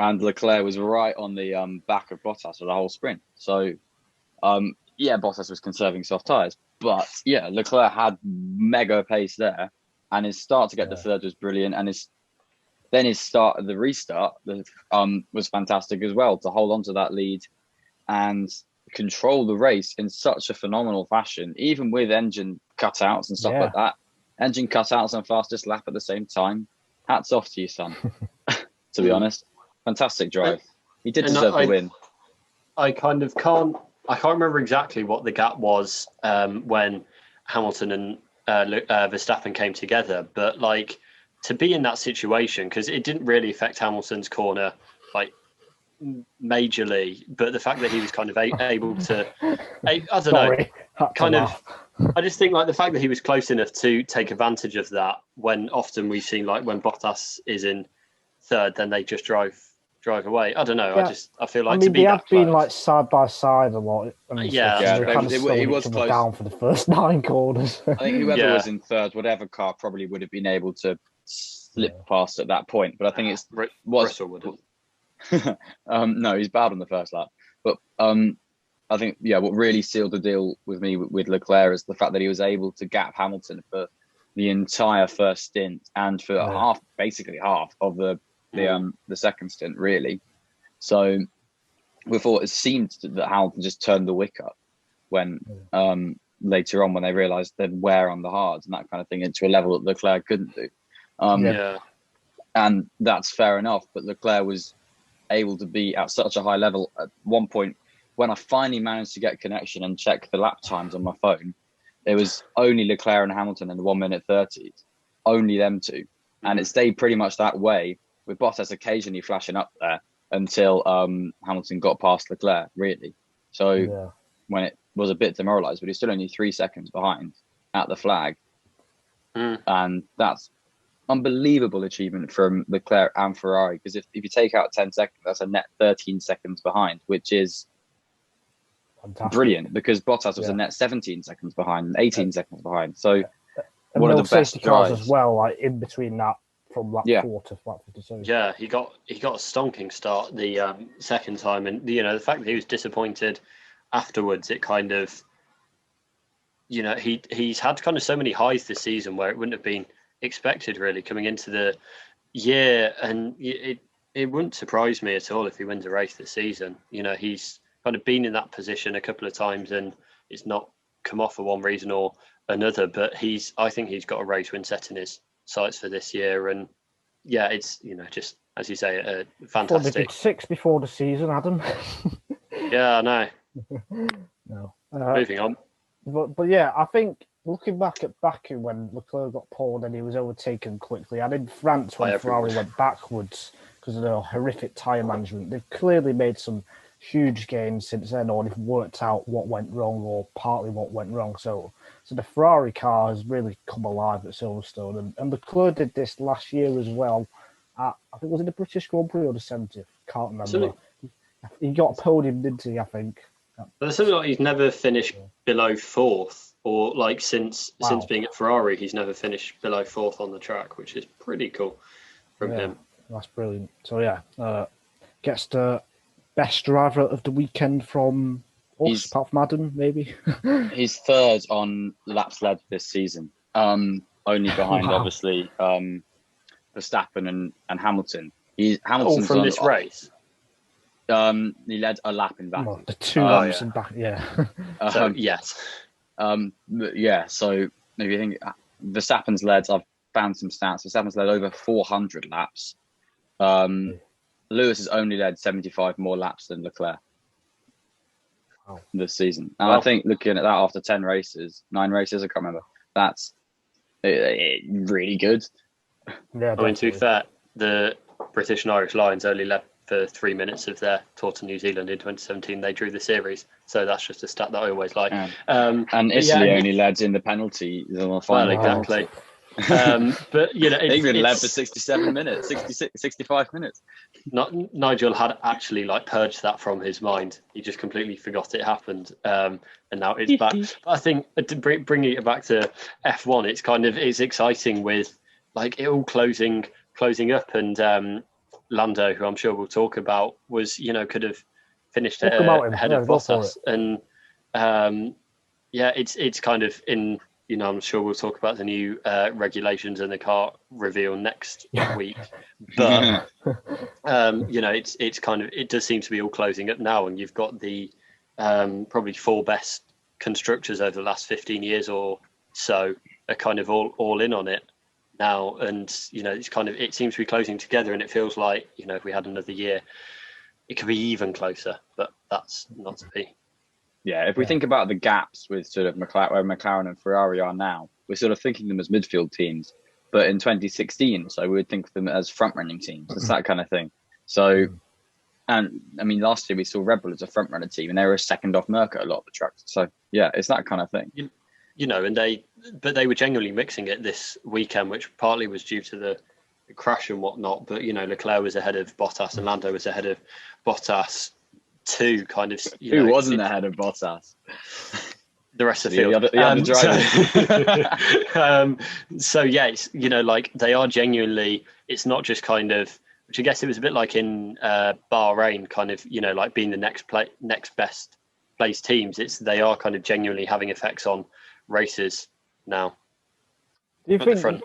and Leclerc was right on the back of Bottas for the whole sprint. So, Bottas was conserving soft tyres. But, Leclerc had mega pace there. And his start to get to third was brilliant. And his start, the restart, was fantastic as well, to hold on to that lead and control the race in such a phenomenal fashion, even with engine cutouts and stuff like that. Engine cutouts and fastest lap at the same time. Hats off to you, son, to be honest. Fantastic drive. He did deserve the win. I can't remember exactly what the gap was when Hamilton and Verstappen came together, but to be in that situation, because it didn't really affect Hamilton's corner majorly, but the fact that he was kind of able to, I just think the fact that he was close enough to take advantage of that, when often we've seen when Bottas is in third, then they just drive away. I don't know. Yeah. I feel they have been side by side a lot. He was close down for the first 9 corners. I think whoever was in third, whatever car, probably would have been able to slip past at that point. But I think Russell would have. No, he's bad on the first lap. But I think what really sealed the deal with me with Leclerc is the fact that he was able to gap Hamilton for the entire first stint and for basically half of the second stint, really. So we thought it seemed that Hamilton just turned the wick up when later on, when they realised they'd wear on the hards and that kind of thing, into a level that Leclerc couldn't do. And that's fair enough, but Leclerc was able to be at such a high level at one point when I finally managed to get connection and check the lap times on my phone. It was only Leclerc and Hamilton in the 1:30, only them two, and it stayed pretty much that way, with Bottas occasionally flashing up there until Hamilton got past Leclerc, really. So when it was a bit demoralised, but he's still only 3 seconds behind at the flag. And that's unbelievable achievement from Leclerc and Ferrari, because if you take out 10 seconds, that's a net 13 seconds behind, which is brilliant, because Bottas was a net 17 seconds behind and 18 seconds behind. So one of the best cars as well, in between that, from lap 4 to lap 57. Yeah, he got a stonking start the second time, and the fact that he was disappointed afterwards, it kind of, he's had kind of so many highs this season where it wouldn't have been expected really coming into the year, and it wouldn't surprise me at all if he wins a race this season. He's kind of been in that position a couple of times and it's not come off for one reason or another, but I think he's got a race win set in his sights for this year. And yeah, it's just as you say, fantastic. They did 6 before the season, Adam. Yeah, I know. No. Moving on. But yeah, I think looking back at Baku when Leclerc got pulled and he was overtaken quickly, and in France when Ferrari went backwards because of the horrific tyre management, they've clearly made some huge gains since then, or they've worked out what went wrong or partly what went wrong. So the Ferrari car has really come alive at Silverstone, and Leclerc did this last year as well. I think was it the British Grand Prix or the 70th? Can't remember. He got a podium, didn't he? I think. But something like he's never finished below 4th, or like since being at Ferrari, he's never finished below 4th on the track, which is pretty cool from him. That's brilliant. So yeah, gets the best driver of the weekend from us, apart from Adam, maybe. He's 3rd on laps led this season, only behind obviously Verstappen and Hamilton. Hamilton's from this race. He led a lap in Baku. The 2 laps in Baku, So yes. So if you think Verstappen's led, I've found some stats. Verstappen's led over 400 laps. Lewis has only led 75 more laps than Leclerc this season. And I think looking at that after 9 races, I can't remember, that's really good. Yeah, I mean, to be fair, the British and Irish Lions only led for 3 minutes of their tour to New Zealand in 2017. They drew the series, so that's just a stat that I always like. Yeah. And Italy only led in the penalty on the final. Well, exactly. But England led for 67 minutes, 65 minutes. Nigel had actually purged that from his mind. He just completely forgot it happened, and now it's back. But I think bringing it back to F1, it's exciting with it all closing up, and Lando, who I'm sure we'll talk about, was could have finished ahead of Bottas, and it's kind of in. I'm sure we'll talk about the new regulations and the car reveal next week. But it's kind of, it does seem to be all closing up now, and you've got the probably 4 best constructors over the last 15 years or so are kind of all in on it now, and it seems to be closing together, and it feels like if we had another year, it could be even closer, but that's not to be. Yeah, if we think about the gaps with sort of where McLaren and Ferrari are now, we're sort of thinking them as midfield teams. But in 2016, so we would think of them as front-running teams. It's that kind of thing. So, and I mean, last year we saw Red Bull as a front-runner team, and they were a second off Merc at a lot of the tracks. So, yeah, it's that kind of thing. And they were genuinely mixing it this weekend, which partly was due to the crash and whatnot. But, Leclerc was ahead of Bottas and Lando was ahead of Bottas. Two kind of who wasn't ahead of Bottas? The rest of the field, the other drivers. So yeah, it's, they are genuinely. It's not just kind of, which I guess it was a bit like in Bahrain, kind of being the next best placed teams. They are kind of genuinely having effects on races now. Do you think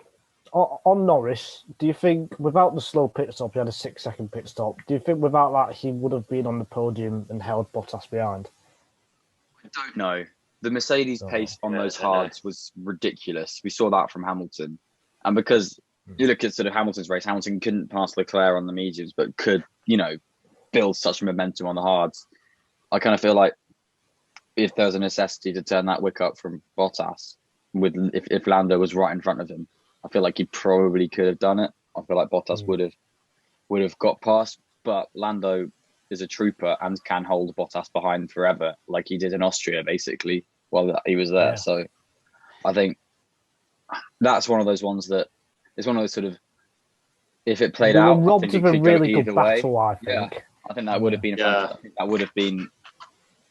on Norris, do you think without the slow pit stop, he had a 6-second pit stop, do you think without that he would have been on the podium and held Bottas behind? I don't know. The Mercedes pace on those hards was ridiculous. We saw that from Hamilton. And because you look at sort of Hamilton's race, Hamilton couldn't pass Leclerc on the mediums, but could, build such momentum on the hards. I kind of feel like if there's a necessity to turn that wick up from Bottas, if Lando was right in front of him, I feel like he probably could have done it. I feel like Bottas would have got past, but Lando is a trooper and can hold Bottas behind forever, like he did in Austria, basically, while he was there. Yeah. So I think that's one of those ones that is one of those sort of, if it played out, I think it could really go either good way. Battle, I think. Yeah, I think that would have been. I think that would have been.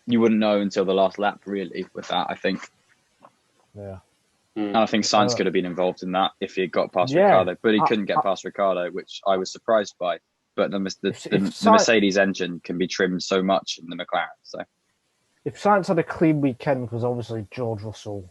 You wouldn't know until the last lap, really, with that. I think. Yeah. And I think Sainz could have been involved in that if he had got past Ricciardo, but he couldn't get past Ricciardo, which I was surprised by. But the Mercedes engine can be trimmed so much in the McLaren. So if Sainz had a clean weekend, because obviously George Russell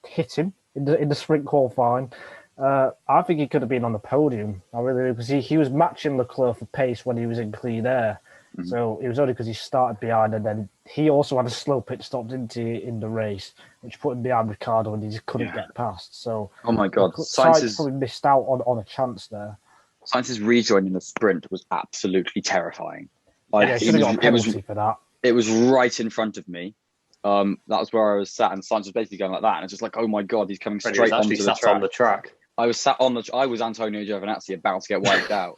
hit him in the sprint qualifying, I think he could have been on the podium. I really do, because he was matching Leclerc for pace when he was in clean air. Mhm. So it was only because he started behind, and then he also had a slow pit stop, didn't he, in the race, which put him behind Ricardo, and he just couldn't get past. So, oh my God, Sainz probably missed out on a chance there. Sainz's rejoin in the sprint was absolutely terrifying. Like, yeah, should have got a penalty for that. It was right in front of me. That was where I was sat, and Sainz was basically going like that, and it's just like, oh my God, he's coming straight onto the track. On the track. I was sat on I was Antonio Giovinazzi about to get wiped out,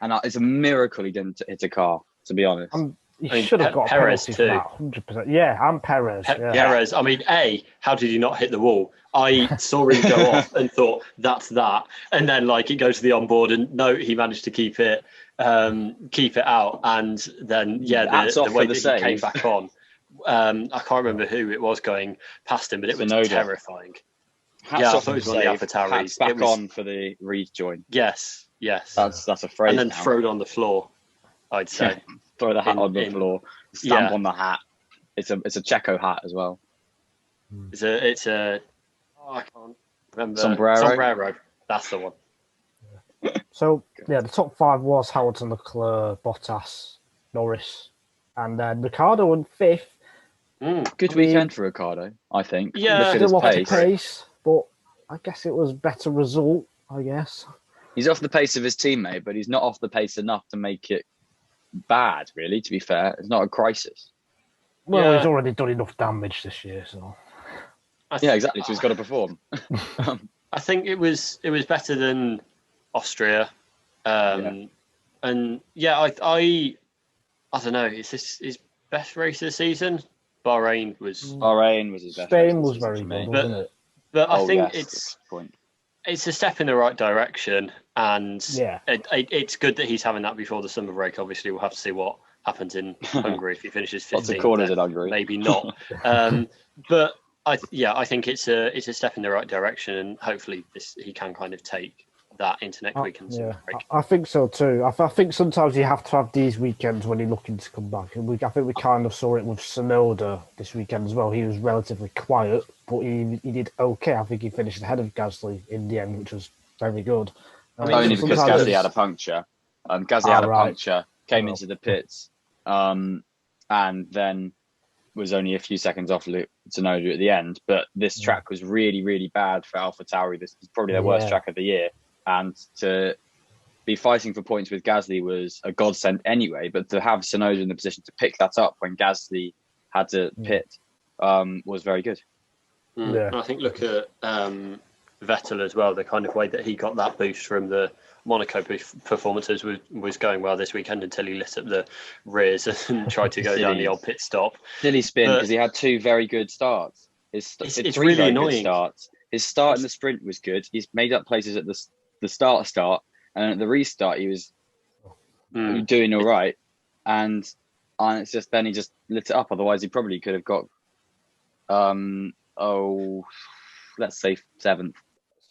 and it's a miracle he didn't hit a car. To be honest, he should have got Perez a too. penalty for that, 100%. Yeah, and Perez. Perez. I mean, how did you not hit the wall? I saw him go off and thought that's that, and then like it goes to the onboard, and no, he managed to keep it out, and then the way that he came back on. I can't remember who it was going past him, but it was terrifying. I thought it was one of the AlphaTauris. Back on for the rejoin. Yes. That's a phrase. And then thrown on the floor, I'd say. Throw the hat on the floor, stamp on the hat. It's a Checo hat as well. It's a I can't remember. Sombrero. That's the one. So the top 5 was Hamilton, Leclerc, Bottas, Norris, and then Ricardo in 5th. Good weekend for Ricardo, I think. Yeah, still off the pace, but I guess it was better result. I guess he's off the pace of his teammate, but he's not off the pace enough to make it bad. Really, to be fair, it's not a crisis. Well, he's already done enough damage this year, so exactly. So he's got to perform. I think it was better than Austria, and I don't know. Is this his best race of the season? Bahrain was his best. Spain was very good, wasn't it? But I think it's a step in the right direction, and it's good that he's having that before the summer break. Obviously, we'll have to see what happens in Hungary if he finishes 15th. Lots of corners in Hungary. Maybe not. But I think it's a step in the right direction, and hopefully he can kind of take that into next weekend. Yeah, I think so too. I think sometimes you have to have these weekends when you're looking to come back. And I think we kind of saw it with Tsunoda this weekend as well. He was relatively quiet, but he did okay. I think he finished ahead of Gasly in the end, which was very good. Only because Gasly had a puncture. Gasly had a puncture, came into the pits, and then was only a few seconds off Tsunoda at the end. But this track was really, really bad for AlphaTauri. This is probably their worst track of the year. And to be fighting for points with Gasly was a godsend anyway. But to have Tsunoda in the position to pick that up when Gasly had to pit was very good. Yeah. I think look at Vettel as well. The kind of way that he got that boost from the Monaco performances was going well this weekend until he lit up the rears and tried to go down the old pit stop. Silly spin because he had 2 very good starts. It's really annoying. Starts. His start in the sprint was good. He's made up places at the start, and at the restart he was doing all right. And it's just then he just lit it up. Otherwise, he probably could have got let's say 7th.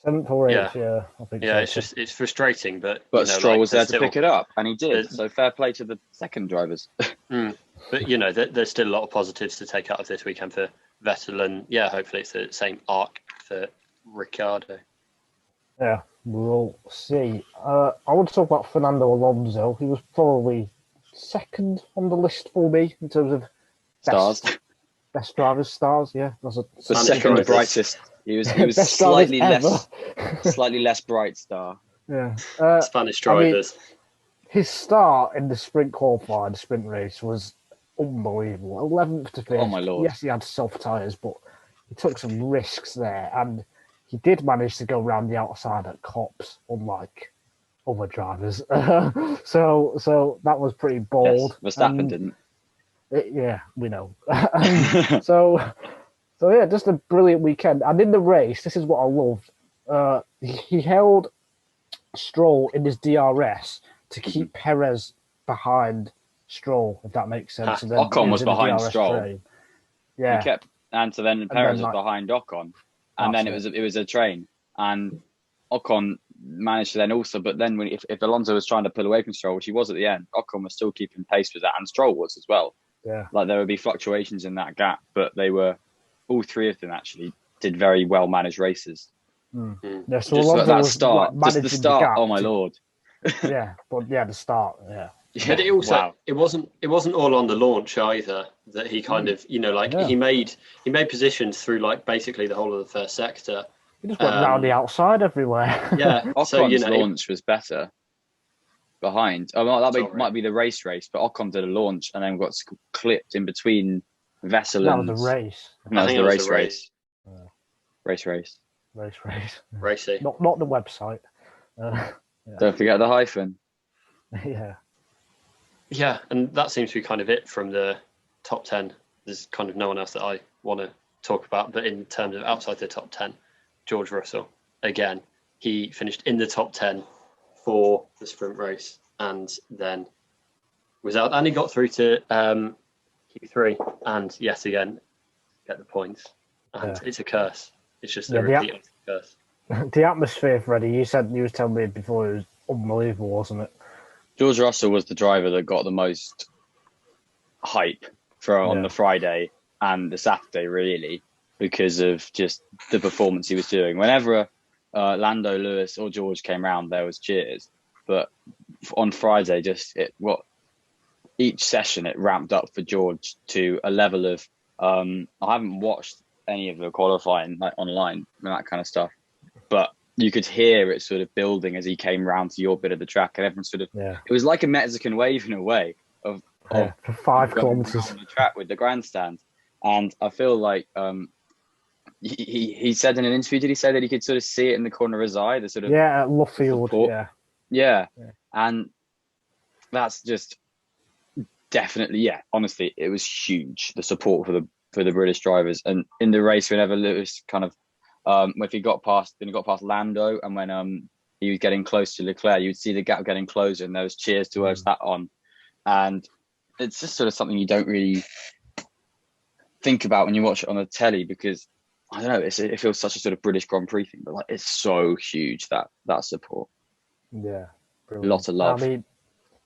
7th or 8th, I think. Yeah, it's frustrating, but Stroll was there to pick it up, and he did. So fair play to the second drivers. But there's still a lot of positives to take out of this weekend for Vettel, and hopefully it's the same arc for Ricciardo. Yeah, we'll see. I want to talk about Fernando Alonso. He was probably second on the list for me in terms of best drivers stars. Yeah, the second brightest. He was slightly less bright star. Yeah, Spanish drivers. His start in the sprint qualifying, the sprint race was unbelievable. 11th to 5th. Oh my lord! Yes, he had soft tyres, but he took some risks there, and he did manage to go round the outside at Cops, unlike other drivers. So that was pretty bold. Yes, Verstappen didn't. We know. So yeah, just a brilliant weekend. And in the race, this is what I loved. He held Stroll in his DRS to keep Perez behind Stroll, if that makes sense. And then Ocon was behind Stroll. Train. Yeah. He kept, and so then Perez was behind Ocon. And then it was a train. And Ocon managed to then also, but then if Alonso was trying to pull away from Stroll, which he was at the end, Ocon was still keeping pace with that, and Stroll was as well. Yeah. Like there would be fluctuations in that gap, but they were all three of them actually did very well managed races. Yeah, so Just Alonso that was start, like, just the start. Oh my lord! Yeah, but yeah, the start. Yeah. But it also wow. it wasn't all on the launch either. That he kind of like he made positions through like basically the whole of the first sector. He just went round the outside everywhere. Yeah. Ocon's So launch was better behind. Oh, well, might be the race, but Ocon did a launch and then got clipped in between Vettel That and was the race. That was the race. Racy. Not the website. Don't forget the hyphen. Yeah. Yeah, and that seems to be kind of it from the top 10. There's kind of no one else that I want to talk about, but in terms of outside the top 10, George Russell, again, he finished in the top 10 for the sprint race and then was out, and he got through to Q3 and yet again get the points. And it's a curse. It's just a repeat of the curse. The atmosphere, Freddie, you was telling me before, it was unbelievable, wasn't it? George Russell was the driver that got the most hype on the Friday and the Saturday, really, because of just the performance he was doing. Whenever Lando, Lewis, or George came round, there was cheers. But on Friday, each session it ramped up for George to a level of I haven't watched any of the qualifying like online and that kind of stuff, but you could hear it sort of building as he came round to your bit of the track, and everyone sort of it was like a Mexican wave in a way of for 5 kilometers on the track with the grandstand. And I feel like he said in an interview, did he say that he could sort of see it in the corner of his eye, the sort of at Luffield, yeah, and that's just definitely honestly, it was huge, the support for the British drivers. And in the race, whenever Lewis kind of if he got past Lando, and when he was getting close to Leclerc, you'd see the gap getting closer, and there was cheers towards that on. And it's just sort of something you don't really think about when you watch it on the telly, because I don't know, it feels such a sort of British Grand Prix thing, but like it's so huge, that support. Yeah, brilliant. Lots of love. I mean,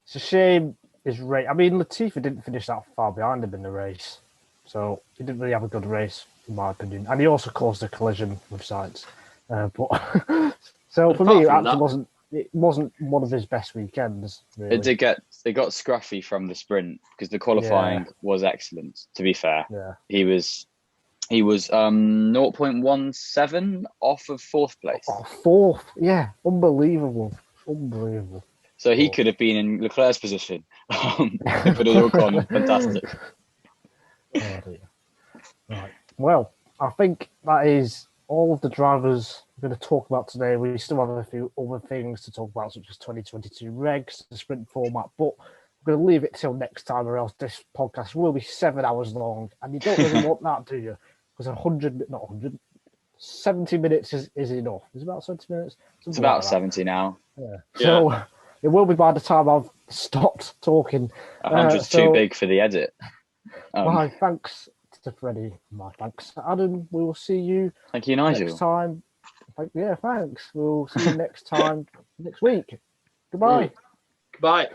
it's a shame his race. I mean, Latifi didn't finish that far behind him in the race, so he didn't really have a good race, in my opinion. And he also caused a collision with Sainz. But so for me, it wasn't one of his best weekends. Really. It got scruffy from the sprint, because the qualifying was excellent. To be fair, he was 0.17 off of fourth place. Fourth, unbelievable. So he could have been in Leclerc's position. If it had all gone fantastic. Oh dear. Right. Well, I think that is all of the drivers we're going to talk about today. We still have a few other things to talk about, such as 2022 regs, the sprint format, but we're going to leave it till next time, or else this podcast will be 7 hours long, and you don't really want that, do you? Because 70 minutes is enough. It's about 70 minutes. It's about 70 now. Yeah. So it will be by the time I've stopped talking. 100's too big for the edit. My thanks to Freddie. My thanks to Adam. We will see you. Thank you, Nigel. Next time. Thanks. We'll see you next time next week. Goodbye. Goodbye.